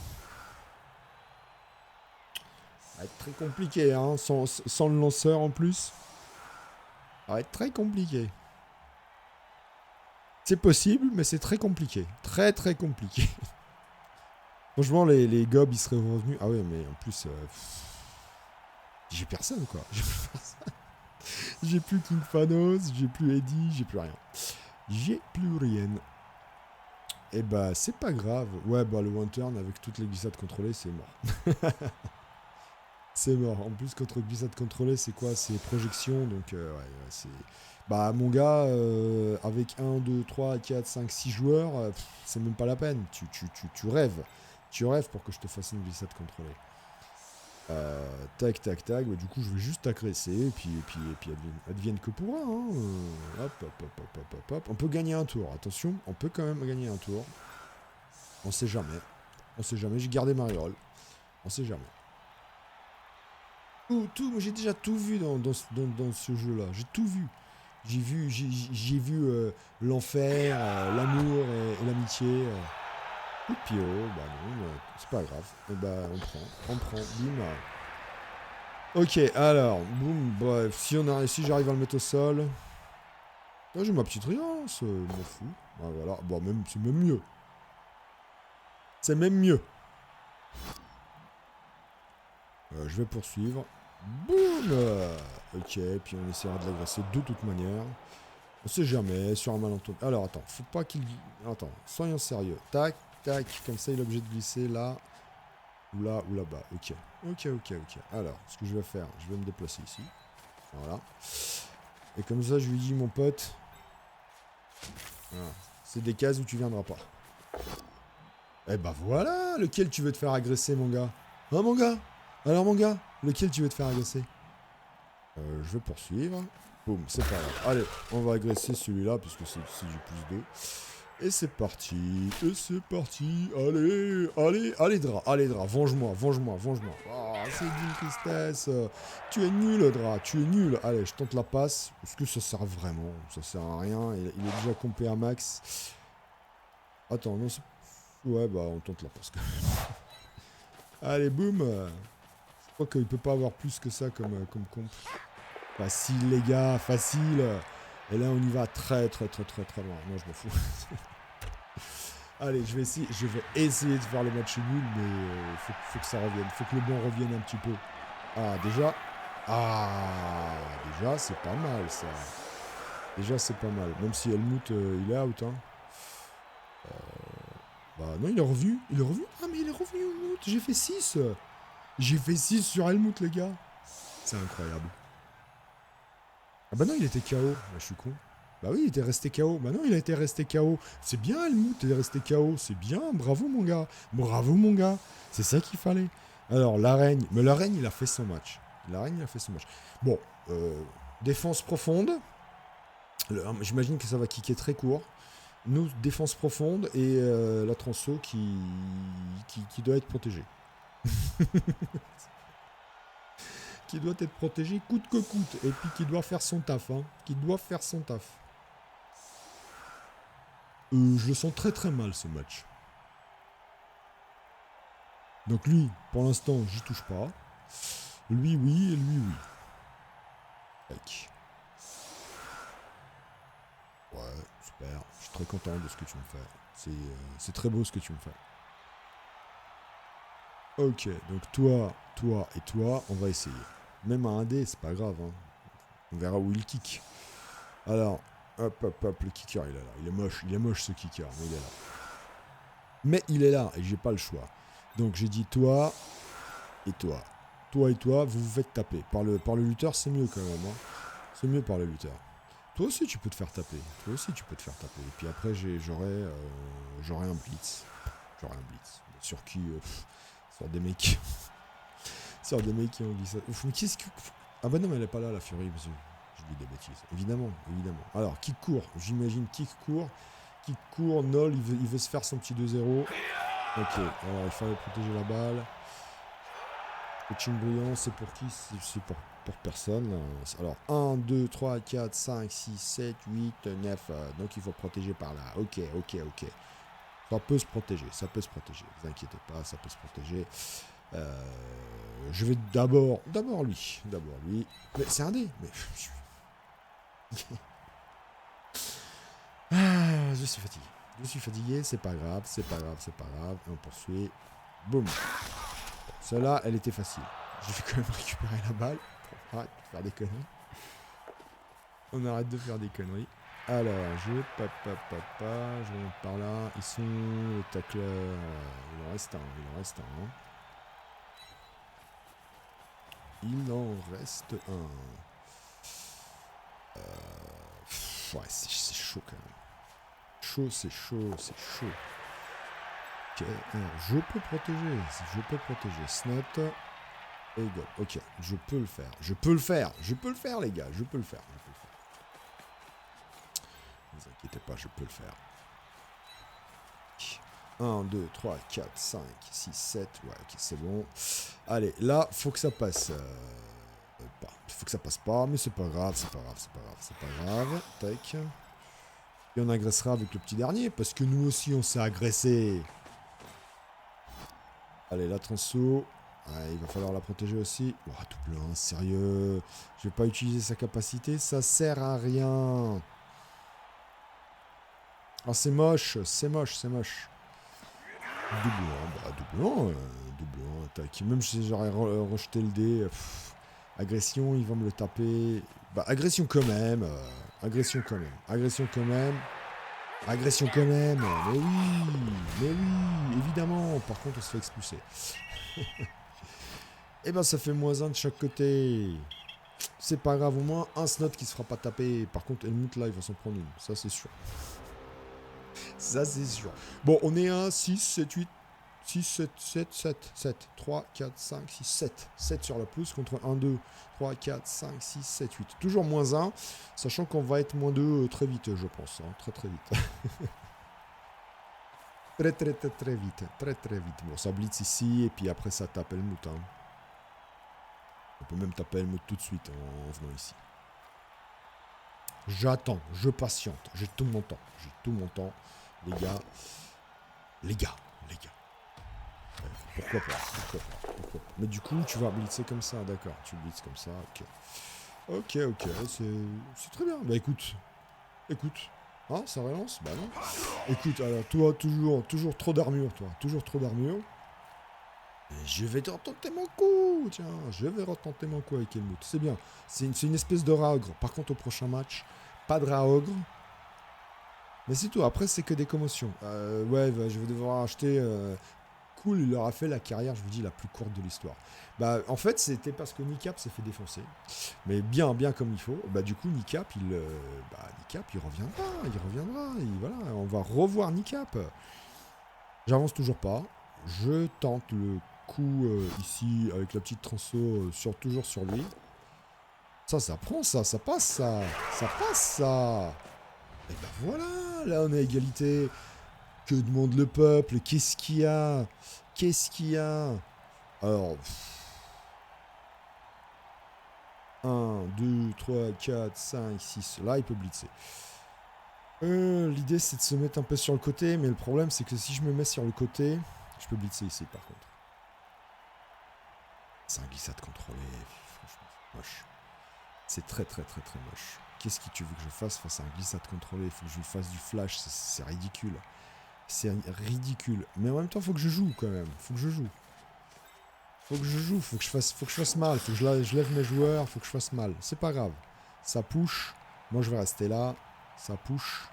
va être très compliqué, hein, sans le lanceur en plus. Ça va être très compliqué. C'est possible, mais c'est très compliqué. Très, très compliqué. Franchement, les gobs, ils seraient revenus. Ah ouais, mais en plus... j'ai personne, quoi. J'ai plus King Phanos, j'ai plus Eddie, j'ai plus rien. J'ai plus rien. Et bah, c'est pas grave. Ouais, bah, le one turn avec toutes les glissades contrôlées, c'est mort. C'est mort. En plus, contre glissade contrôlée, c'est quoi? C'est projection, donc ouais, c'est... Bah, mon gars, avec 1, 2, 3, 4, 5, 6 joueurs, c'est même pas la peine. Tu rêves. Tu rêves pour que je te fasse une glissade contrôlée. Tac, tac, tac. Bah, du coup, je vais juste agresser, et puis advienne que pourra. Hein. Hop, hop, hop, hop, hop, hop, hop. On peut gagner un tour. Attention, on peut quand même gagner un tour. On sait jamais. On sait jamais. J'ai gardé ma reroll. On sait jamais. Tout, j'ai déjà tout vu dans ce jeu-là. J'ai tout vu. J'ai vu l'enfer, l'amour et l'amitié. Coup de pied haut, bah non, c'est pas grave. Et bah on prend, bim. Ok, alors, boum, bref, si j'arrive à le mettre au sol. Là, j'ai ma petite riance, m'en fous. Bah, voilà, bon, c'est même mieux. C'est même mieux. Je vais poursuivre. Boum. Ok, puis on essaiera de l'agresser de toute manière. On sait jamais, sur un malentendu. Alors, attends, faut pas qu'il... Attends, soyons sérieux. Tac, tac, comme ça, il est obligé de glisser là, ou là, ou là-bas. Ok, ok. Alors, ce que je vais faire, je vais me déplacer ici. Voilà. Et comme ça, je lui dis, mon pote... Voilà. C'est des cases où tu viendras pas. Eh bah voilà, lequel tu veux te faire agresser, mon gars? Hein, mon gars? Alors, mon gars, lequel tu veux te faire agresser? Je vais poursuivre. Boum, c'est pas grave. Allez, on va agresser celui-là, puisque c'est du plus 2. Et c'est parti. Allez, Dra, venge-moi. Ah, c'est d'une tristesse. Tu es nul, Dra, tu es nul. Allez, je tente la passe. Est-ce que ça sert vraiment? Ça sert à rien. Il est déjà compé à max. Attends, non, c'est... Ouais, bah, on tente la passe quand même. Allez, boum. Je crois qu'il peut pas avoir plus que ça comme comp. Facile, les gars, facile. Et là, on y va très loin. Non, je m'en fous. Allez, je vais essayer de faire le match nul, mais faut que ça revienne. Faut que le bon revienne un petit peu. Ah, déjà. Ah, déjà, c'est pas mal, ça. Déjà, c'est pas mal. Même si Helmut, il est out, hein. Bah, non, il est revenu. Ah, mais il est revenu, Helmut. J'ai fait 6. J'ai fait 6 sur Helmut, les gars. C'est incroyable. Ah bah non, il était KO. Bah, je suis con. Bah oui, il était resté KO. Bah non, il a été resté KO. C'est bien, Helmut, il est resté KO. C'est bien, bravo, mon gars. Bravo, mon gars. C'est ça qu'il fallait. Alors, l'araigne. Mais l'araigne, il a fait son match. Bon, défense profonde. J'imagine que ça va kicker très court. Nous, défense profonde et la transo qui doit être protégée. Qui doit être protégé coûte que coûte, et puis qui doit faire son taf, hein. Je le sens très mal, ce match. Donc lui, pour l'instant, j'y touche pas. Lui, oui, et lui, oui. Tac. Ouais, super. Je suis très content de ce que tu me fais. C'est très beau ce que tu me fais. Ok, donc toi et toi, on va essayer. Même à 1D, c'est pas grave, hein. On verra où il kick. Alors, hop, le kicker, il est là. Il est moche ce kicker, mais il est là. Mais il est là, et j'ai pas le choix. Donc j'ai dit toi et toi. Toi et toi, vous vous faites taper. Par le lutteur, c'est mieux quand même, hein. C'est mieux par le lutteur. Toi aussi, tu peux te faire taper. Et puis après, j'aurai un blitz. Sur qui sur des mecs. Sur des mecs qui ont dit ça. Ouf, mais qu'est-ce que... Ah bah non, mais elle est pas là, la Fury, monsieur. Je dis des bêtises. Évidemment. Alors, qui court? J'imagine qui court. Nol, il veut se faire son petit 2-0. Ok, alors il fallait protéger la balle. Coaching brillant, c'est pour qui? C'est pour pour personne. Alors, 1, 2, 3, 4, 5, 6, 7, 8, 9. Donc, il faut protéger par là. Ok. Ça peut se protéger, vous inquiétez pas, ça peut se protéger. Je vais d'abord lui. Mais c'est un dé. Mais... je suis fatigué, c'est pas grave. Et on poursuit. Boum. Celle-là, elle était facile. Je vais quand même récupérer la balle. Arrête de faire des conneries. On arrête de faire des conneries. Alors, je remonte par là. Ils sont les tacleurs. Il en reste un. Il en reste un. Ouais, c'est chaud quand même. C'est chaud. Ok, alors je peux protéger. Snot. Et go. Ok, je peux le faire, les gars. Ne vous inquiétez pas, je peux le faire. 1, 2, 3, 4, 5, 6, 7. Ouais, ok, c'est bon. Allez, là, faut que ça passe. Faut que ça passe pas, mais c'est pas grave. Tac. Et on agressera avec le petit dernier, parce que nous aussi, on s'est agressé. Allez, la transo. Il va falloir la protéger aussi. Oh, double 1, sérieux. Je vais pas utiliser sa capacité, ça sert à rien. Oh, c'est moche. Double 1, tac. Même si j'aurais rejeté le dé. Agression, ils vont me le taper. Bah, agression quand même. Mais oui, évidemment. Par contre, on se fait expulser. Et ben, ça fait -1 de chaque côté. C'est pas grave, au moins un snot qui se fera pas taper. Par contre, Helmut, là, il va s'en prendre une. Ça, c'est sûr. Bon, on est à 6, 7, 8. 6, 7. 3, 4, 5, 6, 7. 7 sur la plus contre 1, 2, 3, 4, 5, 6, 7, 8. Toujours -1, sachant qu'on va être -2 très vite, je pense. Très vite. Très vite. Bon, ça blitz ici, et puis après ça tape Helmut. On peut même taper Helmut tout de suite en venant ici. J'attends, je patiente, j'ai tout mon temps, les gars. Pourquoi pas. Mais du coup, tu vas blitzer comme ça, d'accord, tu blitzes comme ça, ok, c'est très bien. Bah écoute, hein, ça relance, bah non. Écoute, alors toi, toujours trop d'armure, Et je vais retenter mon coup, avec Helmut, c'est bien. C'est une espèce de Raogre. Par contre, au prochain match, pas de Raogre. Mais c'est tout, après c'est que des commotions. Ouais, bah, je vais devoir acheter... Cool, il leur a fait la carrière, je vous dis, la plus courte de l'histoire. Bah, en fait, c'était parce que Nicap s'est fait défoncer. Mais bien comme il faut. Bah, du coup, Nicap, il reviendra. Et voilà, on va revoir Nicap. J'avance toujours pas. Je tente le coup ici, avec la petite transo, toujours sur lui. Ça prend, ça passe, ça. Et bah voilà, là, on est à égalité. Que demande le peuple? Qu'est-ce qu'il y a? Alors... 1, 2, 3, 4, 5, 6... Là, il peut blitzer. L'idée, c'est de se mettre un peu sur le côté, mais le problème, c'est que si je me mets sur le côté, je peux blitzer ici, par contre. C'est un glissade contrôlé. Franchement, c'est moche. C'est très moche. Qu'est-ce que tu veux que je fasse face à un glissade contrôlé? Il faut que je lui fasse du flash, c'est ridicule. Mais en même temps, faut que je joue quand même. Faut que je fasse mal. Faut que je lève mes joueurs, faut que je fasse mal. C'est pas grave. Ça push. Moi, je vais rester là. Ça push.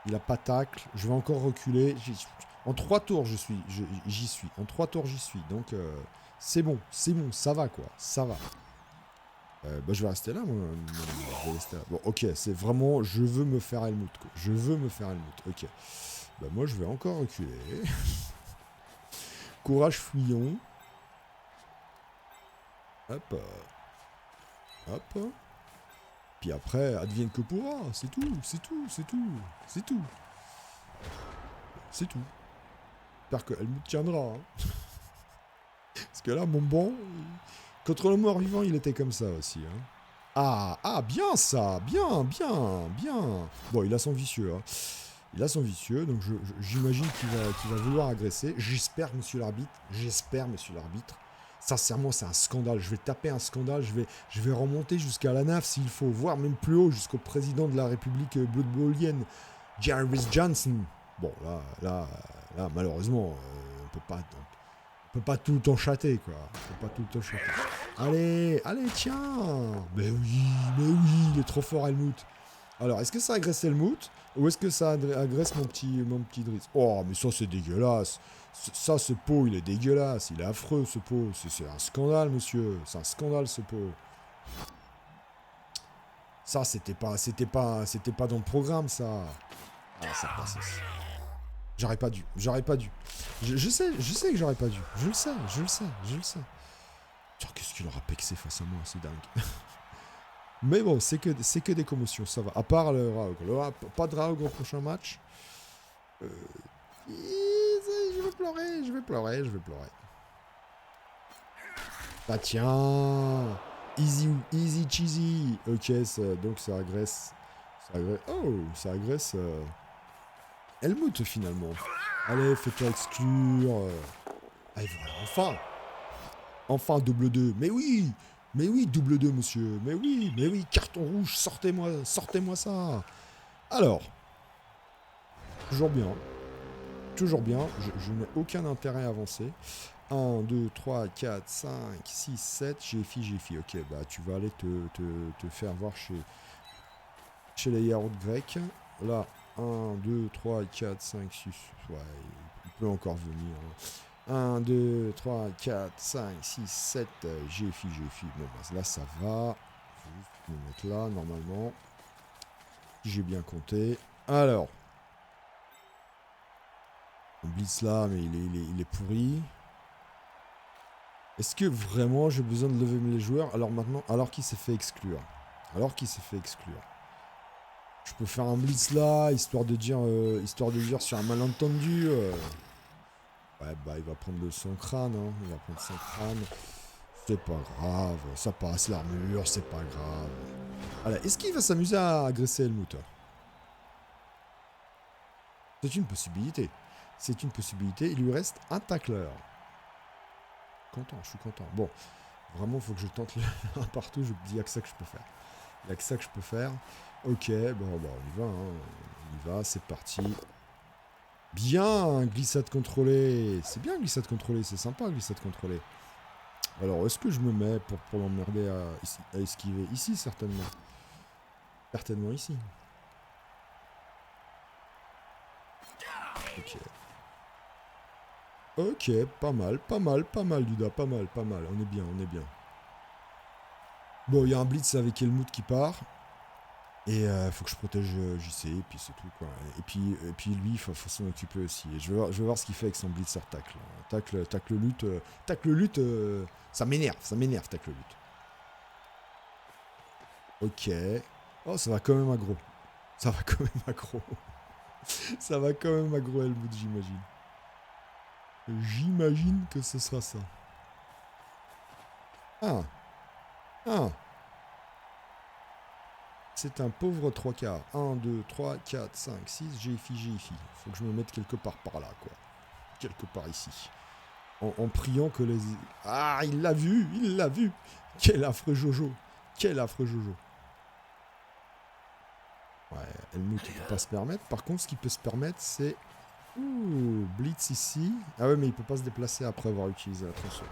Il a pas tacle. Je vais encore reculer. En 3 tours, j'y suis. Donc, c'est bon. Ça va, quoi. Ça va. Bah, je vais rester là, moi. Bon, ok. C'est vraiment... Je veux me faire Helmut, quoi. Ok. Bah, moi, je vais encore reculer. Courage fouillon. Hop. Puis après, advienne que pourra. C'est tout. J'espère que Helmut tiendra. Parce que là, mon banc... Contre le mort-vivant, il était comme ça aussi. Hein. Bien ça. Bien. Bon, il a son vicieux. Hein. Il a son vicieux, donc j'imagine qu'il va vouloir agresser. J'espère, monsieur l'arbitre. Sincèrement, c'est un scandale. Je vais taper un scandale. Je vais remonter jusqu'à la NAF s'il faut, voire même plus haut, jusqu'au président de la République bloodbowlienne, Jarvis Johnson. Bon, là, malheureusement, on peut pas tout le temps chatter, quoi. Allez, tiens. Mais oui, il est trop fort, Helmut. Alors, est-ce que ça agresse Helmut ou est-ce que ça agresse mon petit Driss? Oh, mais ça, c'est dégueulasse. Ça, ce pot, il est dégueulasse. Il est affreux, ce pot. C'est un scandale, monsieur. C'est un scandale, ce pot. Ça, c'était pas dans le programme, ça. Ah, ça passe aussi. J'aurais pas dû. Je sais que j'aurais pas dû. Je le sais. Tiens, qu'est-ce qu'il aura pexé face à moi, c'est dingue. Mais bon, c'est que des commotions, ça va. À part le Raug. Pas de Raug au prochain match. Je vais pleurer. Bah tiens. Easy cheesy. Ok, donc ça agresse. Ça agresse Helmut finalement. Allez, fais-toi exclure. Allez, voilà, enfin double 2. Mais oui, double 2, monsieur. Mais oui, carton rouge, sortez-moi ça. Alors, toujours bien. Je n'ai aucun intérêt à avancer. 1, 2, 3, 4, 5, 6, 7. J'ai fi. Ok, bah tu vas aller te faire voir chez les yaourts grecs. Là, 1, 2, 3, 4, 5, 6. Ouais, il peut encore venir. 1, 2, 3, 4, 5, 6, 7. J'ai fi. Bon, bah, là, ça va. Faut juste me mettre là, normalement. J'ai bien compté. Alors. On blitz là, mais il est pourri. Est-ce que vraiment j'ai besoin de lever les joueurs alors qu'il s'est fait exclure? Je peux faire un blitz là, histoire de dire sur un malentendu. Ouais, bah il va prendre son crâne, hein. C'est pas grave, ça passe l'armure, c'est pas grave. Alors, est-ce qu'il va s'amuser à agresser Helmut? C'est une possibilité. Il lui reste un tacleur. Je suis content. Bon, vraiment, il faut que je tente le un partout. Il n'y a que ça que je peux faire. Ok, bon, on y va, c'est parti. Bien, glissade contrôlée. C'est bien, glissade contrôlée. C'est sympa, glissade contrôlée. Alors, est-ce que je me mets pour l'emmerder à esquiver? Ici, certainement. Certainement ici. Ok, pas mal, Duda, pas mal. On est bien. Bon, il y a un blitz avec Helmut qui part. Et faut que je protège JC, et puis c'est tout, quoi. Et puis lui, il faut s'en occuper aussi. Et je vais voir ce qu'il fait avec son blitzer tacle. Tacle lutte, ça m'énerve, tacle lutte. Ok. Oh, ça va quand même aggro. Ça va quand même aggro Helmut, j'imagine. J'imagine que ce sera ça. C'est un pauvre 3 quarts. 1, 2, 3, 4, 5, 6, j'ai fi. Faut que je me mette quelque part par là, quoi. Quelque part ici. En priant que les... Ah, il l'a vu. Quel affreux Jojo. Ouais, Helmut, il peut pas se permettre. Par contre, ce qu'il peut se permettre, c'est... Ouh, blitz ici. Ah ouais, mais il peut pas se déplacer après avoir utilisé la tronçon.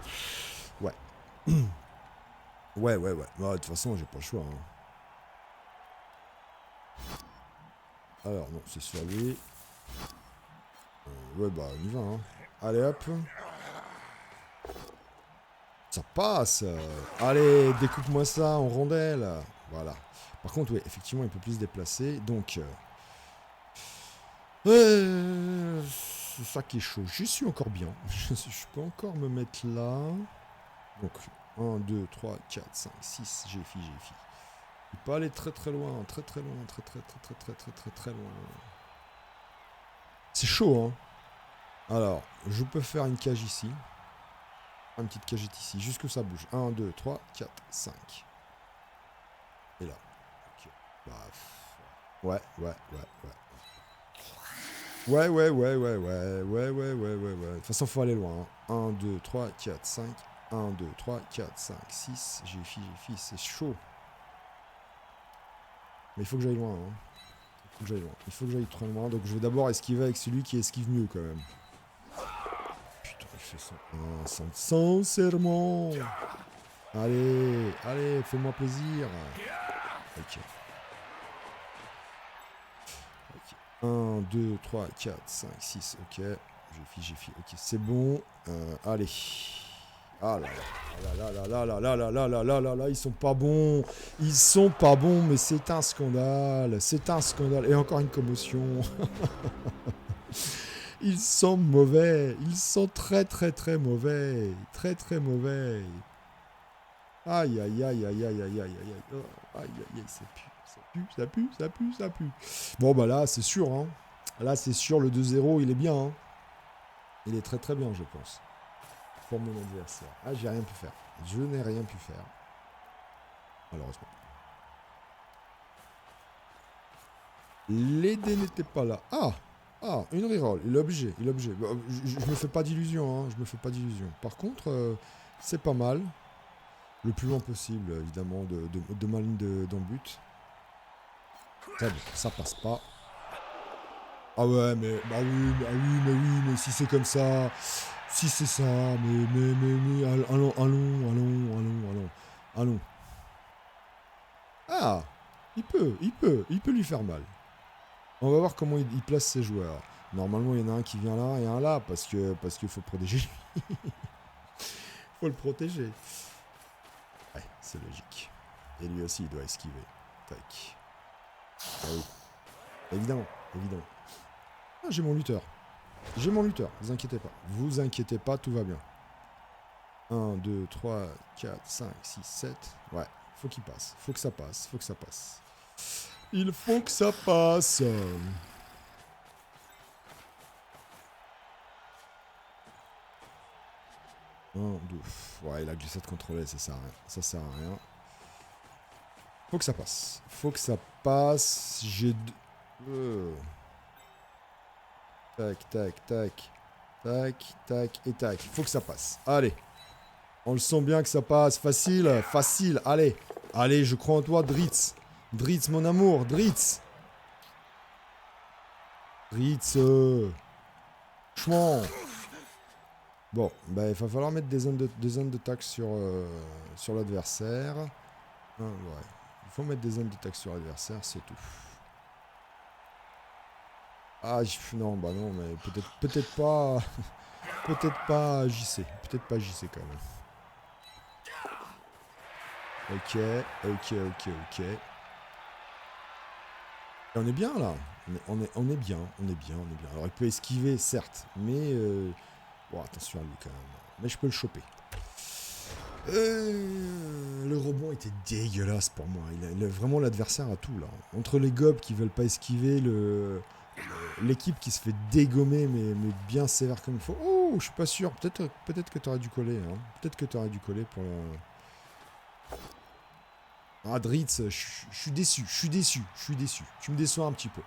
Ouais. Ouais. De toute façon, j'ai pas le choix, hein. Alors, non, c'est sur lui. Ouais, bah, on y va, hein. Allez, hop. Ça passe. Allez, découpe-moi ça en rondelles. Voilà. Par contre, oui, effectivement, il peut plus se déplacer. Donc, c'est ça qui est chaud. Je suis encore bien. Je peux encore me mettre là. Donc, 1, 2, 3, 4, 5, 6. J'ai fi. Il peut aller très loin. Très loin. C'est chaud, hein. Alors, je peux faire une cage ici. Une petite cagette ici, juste que ça bouge. 1, 2, 3, 4, 5. Et là. Ok. Bah, ouais. De toute façon, faut aller loin. 1, 2, 3, 4, 5. 1, 2, 3, 4, 5, 6. J'ai fi, c'est chaud. Mais il faut que j'aille loin. Hein. Il faut que j'aille très loin. Donc je vais d'abord esquiver avec celui qui esquive mieux quand même. Putain, il fait ça. Sincèrement. Allez, fais-moi plaisir. Ok. 1, 2, 3, 4, 5, 6. Ok. J'ai fi. Ok, c'est bon. Allez. Ah là, ils sont pas bons. Ils sont pas bons, mais c'est un scandale. Et encore une commotion. Ils sont mauvais. Ils sont très mauvais. Très mauvais. Aïe. Aïe, ça pue. Bon, bah là, c'est sûr. Hein. Là, c'est sûr, le 2-0, il est bien. Hein. Il est très bien, je pense. Pour mon adversaire. Ah, j'ai rien pu faire. Je n'ai rien pu faire. Malheureusement. Les dés n'étaient pas là. Ah, une reroll. Il est obligé. Je me fais pas d'illusions. Hein. Par contre, c'est pas mal. Le plus loin possible, évidemment, de ma ligne d'en-but. Très bien, ça passe pas. Ah ouais, mais... Bah oui, mais si c'est comme ça... Si c'est ça, mais... Allons. Ah, il peut lui faire mal. On va voir comment il place ses joueurs. Normalement, il y en a un qui vient là et un là, parce qu'il faut protéger lui. Faut le protéger. Ouais, c'est logique. Et lui aussi, il doit esquiver. Tac. Ah oui. Évidemment. Ah, j'ai mon lutteur. Vous inquiétez pas, tout va bien. 1, 2, 3, 4, 5, 6, 7. Ouais, faut qu'il passe. Faut que ça passe. Il faut que ça passe. 1, 2. Ouais, la glissade contrôlée, ça sert à rien. Faut que ça passe. J'ai deux. Tac. Et tac. Faut que ça passe. Allez. On le sent bien que ça passe. Facile. Allez, je crois en toi, Dritz. Dritz, mon amour. Dritz. Franchement. Bon, bah, il va falloir mettre des zones de taxe sur l'adversaire. Ouais. Il faut mettre des zones de taxe sur l'adversaire, c'est tout. Ah, non, mais peut-être pas... Peut-être pas JC quand même. Ok. Et on est bien là. On est bien. Alors il peut esquiver, certes, mais... Bon, attention à lui quand même. Mais je peux le choper. Le rebond était dégueulasse pour moi. Vraiment, l'adversaire a tout là. Entre les gobs qui veulent pas esquiver, l'équipe qui se fait dégommer, mais bien sévère comme il faut. Oh, je suis pas sûr. Peut-être que t'aurais dû coller. Hein. Peut-être que t'aurais dû coller pour le... Ah, Dritz, je suis déçu. Tu me déçois un petit peu.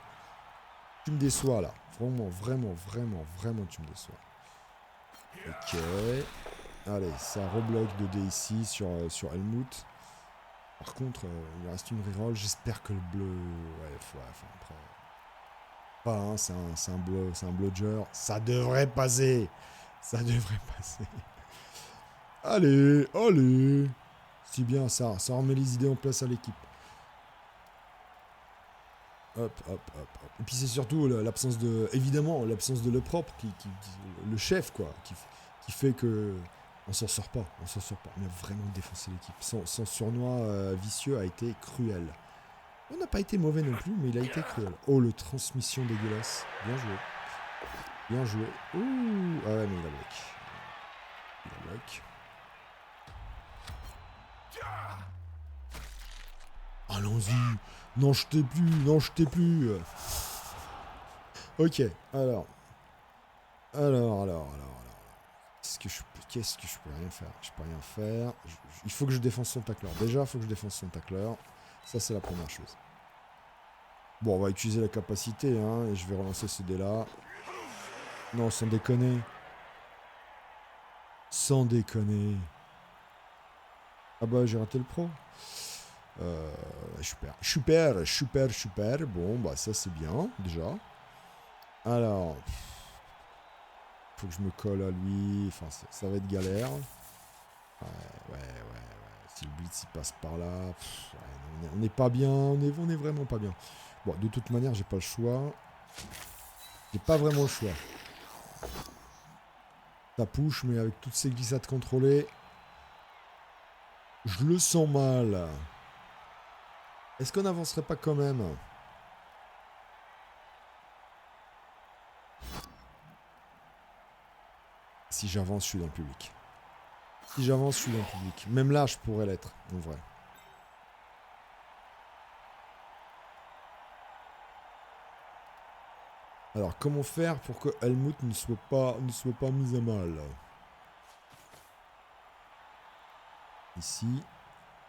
Tu me déçois là. Vraiment, tu me déçois. Ok. Allez, ça rebloque 2 dés ici sur Helmut. Par contre, il reste une reroll. J'espère que le bleu... Ouais, après... Pas, hein, c'est un blodger. Ça devrait passer. Allez. C'est bien ça. Ça remet les idées en place à l'équipe. Hop. Et puis c'est surtout l'absence de... Évidemment, l'absence de le propre, le chef, quoi, qui fait que... On s'en sort pas. On a vraiment défoncé l'équipe. Son surnois vicieux a été cruel. On n'a pas été mauvais non plus, mais il a été cruel. Oh, le transmission dégueulasse. Bien joué. Ouh. Ah ouais, mais il a bloqué. Allons-y. N'en jetez plus. Ok, alors. Qu'est-ce que je peux rien faire? Je peux rien faire. Il faut que je défense son tacleur. Déjà, il faut que je défense son tacleur. Ça, c'est la première chose. Bon, on va utiliser la capacité, hein, et je vais relancer ce dé-là. Non, sans déconner. Sans déconner. Ah bah, j'ai raté le pro. Super. Super, super, super. Bon, bah ça, c'est bien, déjà. Alors... Faut que je me colle à lui. Enfin, ça va être galère. Ouais. Si le blitz, il passe par là... ouais, on n'est pas bien. On est vraiment pas bien. Bon, de toute manière, j'ai pas le choix. J'ai pas vraiment le choix. Ça push, mais avec toutes ces glissades contrôlées, je le sens mal. Est-ce qu'on n'avancerait pas quand même? Si j'avance, je suis dans le public. Si j'avance, je suis dans le public. Même là, je pourrais l'être, en vrai. Alors, comment faire pour que Helmut ne soit pas mis à mal? Ici.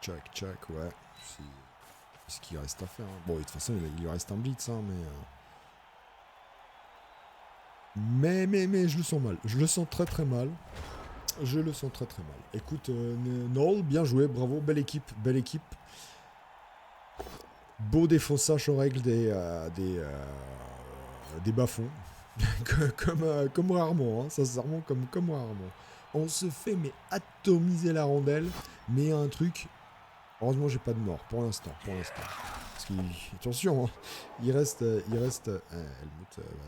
Tchac, ouais. C'est ce qu'il reste à faire. Hein. Bon, de toute façon, il lui reste un blitz, hein, mais je le sens mal. Je le sens très mal. Je le sens très mal. Écoute, Noel, bien joué, bravo, belle équipe, belle équipe. Beau défonçage aux règles des bas-fonds. comme rarement, hein, sincèrement, comme rarement. On se fait mais atomiser la rondelle, mais un truc. Heureusement, j'ai pas de mort pour l'instant. Parce que, attention, hein, il reste. Helmut,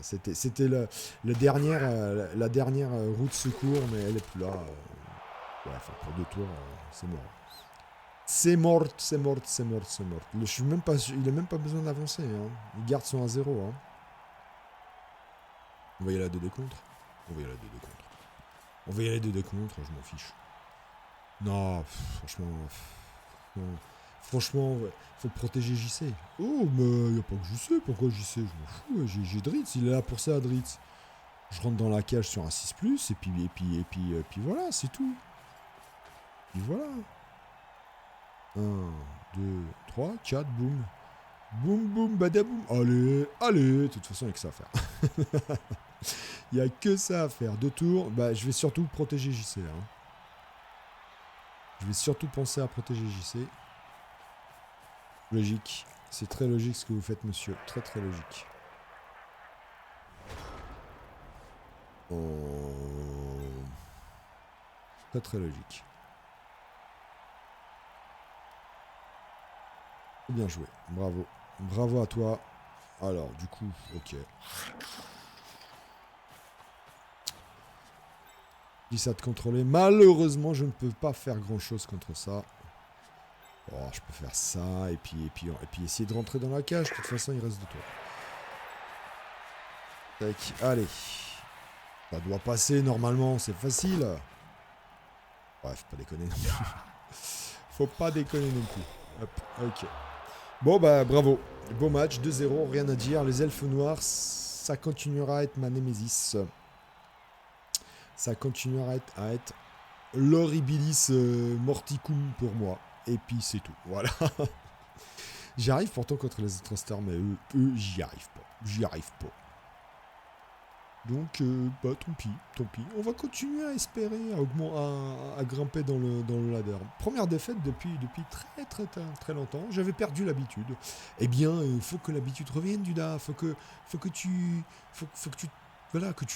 c'était la dernière roue de secours, mais elle est plus là. Ouais, enfin, pour 2 tours, c'est mort. C'est mort. Je suis même pas, il a même pas besoin d'avancer. Hein. Il garde son 1-0. Hein. On va y aller à 2 contre. On va y aller à 2 contre, je m'en fiche. Non, franchement, ouais, faut protéger JC. Oh, mais y a pas que JC, pourquoi JC? Je m'en fous, j'ai Dritz, il est là pour ça, Dritz. Je rentre dans la cage sur un 6+, et puis voilà, c'est tout. Et voilà. 1, 2, 3, 4, boum. Boum, badaboum. Allez, de toute façon, il n'y a que ça à faire. Il n'y a que ça à faire. 2 tours, bah, je vais surtout protéger JC. Hein. Je vais surtout penser à protéger JC. Logique. C'est très logique ce que vous faites, monsieur. Très logique. Oh. Très logique. Bien joué. Bravo. Bravo à toi. Alors, du coup, ok. Glissade contrôlée. Malheureusement, je ne peux pas faire grand-chose contre ça. Oh, je peux faire ça, et puis essayer de rentrer dans la cage. De toute façon, il reste 2 tours. Tac, allez. Ça doit passer normalement, c'est facile. Ouais, faut pas déconner non plus. Faut pas déconner non plus. Hop, ok. Bon, bah, bravo. Beau match, 2-0, rien à dire. Les elfes noirs, ça continuera à être ma némésis. Ça continuera à être l'horribilis morticum pour moi. Et puis c'est tout. Voilà. J'y arrive pourtant contre les autres stars, mais eux j'y arrive pas. Donc, bah tant pis. On va continuer à espérer, à grimper dans le ladder. Première défaite depuis très longtemps. J'avais perdu l'habitude. Eh bien, il faut que l'habitude revienne, Duda. Faut que tu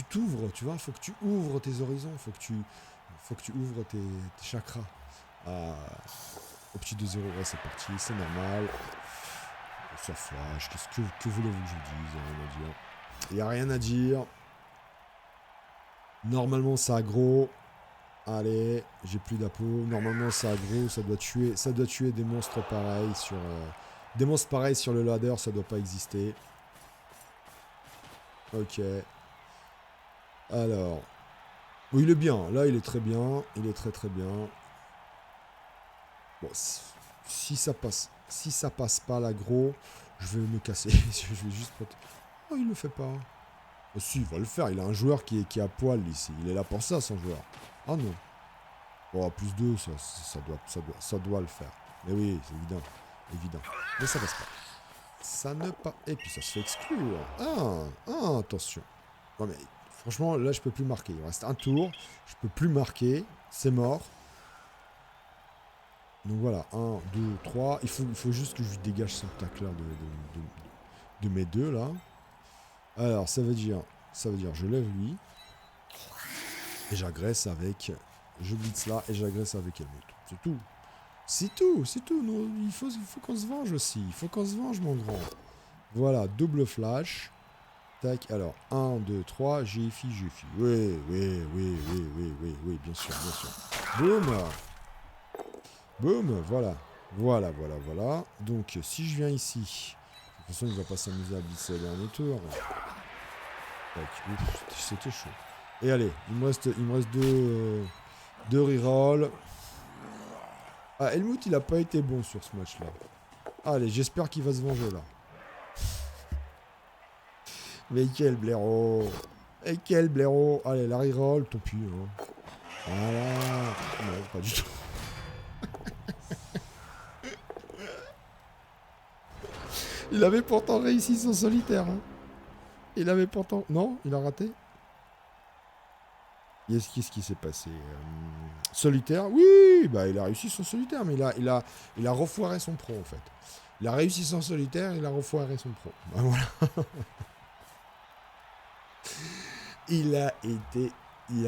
t'ouvres, tu vois. Faut que tu ouvres tes horizons. Faut que tu ouvres tes chakras. Au petit 2-0, ouais, c'est parti, c'est normal. Ça flash. Que voulez-vous que je vous dise? Il n'y a rien à dire. Normalement, ça aggro. Allez, j'ai plus d'appos. Normalement, ça aggro. Ça doit tuer des monstres pareils sur... des monstres pareils sur le ladder, ça doit pas exister. Ok. Alors. Bon, il est bien. Là, il est très bien. Il est très bien. Bon, si ça passe pas l'aggro, je vais me casser. Je vais juste... Oh, il le fait pas. Oh, si, il va le faire. Il a un joueur qui est à poil ici. Il est là pour ça, son joueur. Ah non. Bon, plus 2, ça doit le faire. Mais oui, c'est évident. Évident. Mais ça passe pas. Ça ne pas. Et puis ça se fait exclure. Attention. Non mais franchement, là je peux plus marquer. Il reste un tour. Je peux plus marquer. C'est mort. Donc voilà, 1, 2, 3. Il faut juste que je lui dégage son tacleur de mes deux là. Alors ça veut dire je lève lui. Et j'agresse avec. Je blitz là et j'agresse avec Helmut. C'est tout. C'est tout. Non, il faut qu'on se venge aussi. Il faut qu'on se venge, mon grand. Voilà, double flash. Tac, alors, 1, 2, 3, GFI. Oui, bien sûr. Boum. Boum, voilà. Voilà. Donc, si je viens ici, de toute façon, il va pas s'amuser à blitzer le dernier tour. Tac, ouf, c'était chaud. Et allez, il me reste deux rerolls. Ah, Helmut, il a pas été bon sur ce match-là. Allez, j'espère qu'il va se venger, là. Mais quel blaireau. Et quel blaireau. Allez, la reroll, tant pis. Hein. Voilà. Non, pas du tout. Il avait pourtant réussi son solitaire. Hein. Il avait pourtant... Non, il a raté. Qu'est-ce qui s'est passé solitaire. Oui, bah il a réussi son solitaire, mais il a refoiré son pro, en fait. Il a réussi son solitaire, il a refoiré son pro. Bah, voilà. Il a été... Il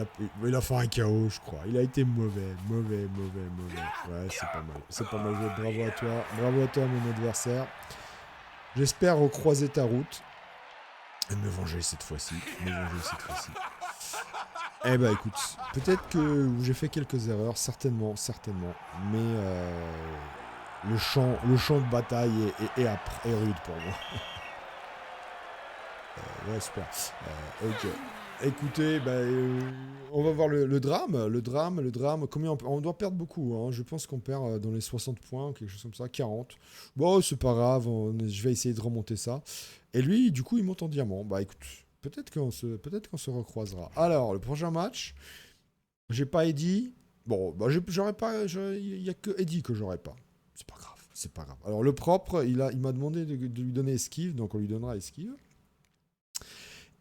a fait un KO, je crois. Il a été mauvais. Ouais, c'est pas mal joué. Bravo à toi, mon adversaire. J'espère recroiser ta route. Et me venger cette fois-ci. Eh bah écoute, peut-être que j'ai fait quelques erreurs, certainement. Mais le champ de bataille est rude pour moi. Ouais, super. Ok. Écoutez, on va voir le drame. Combien on doit perdre beaucoup. Hein. Je pense qu'on perd dans les 60 points, quelque chose comme ça, 40. Bon, c'est pas grave, je vais essayer de remonter ça. Et lui, du coup, il monte en diamant. Bah écoute, peut-être qu'on se recroisera. Alors, le prochain match, j'ai pas Eddie. Bon, bah j'aurais pas. Il y a que Eddie que j'aurais pas. C'est pas grave. Alors, le propre, il m'a demandé de lui donner esquive, donc on lui donnera esquive.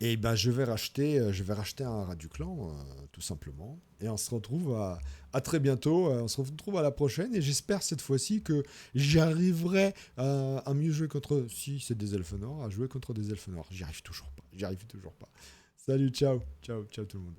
Et ben je vais racheter un rat du clan, tout simplement. Et on se retrouve à très bientôt. On se retrouve à la prochaine. Et j'espère cette fois-ci que j'arriverai à mieux jouer contre... Si c'est des elfes noirs, à jouer contre des elfes noirs. J'y arrive toujours pas. Salut, ciao tout le monde.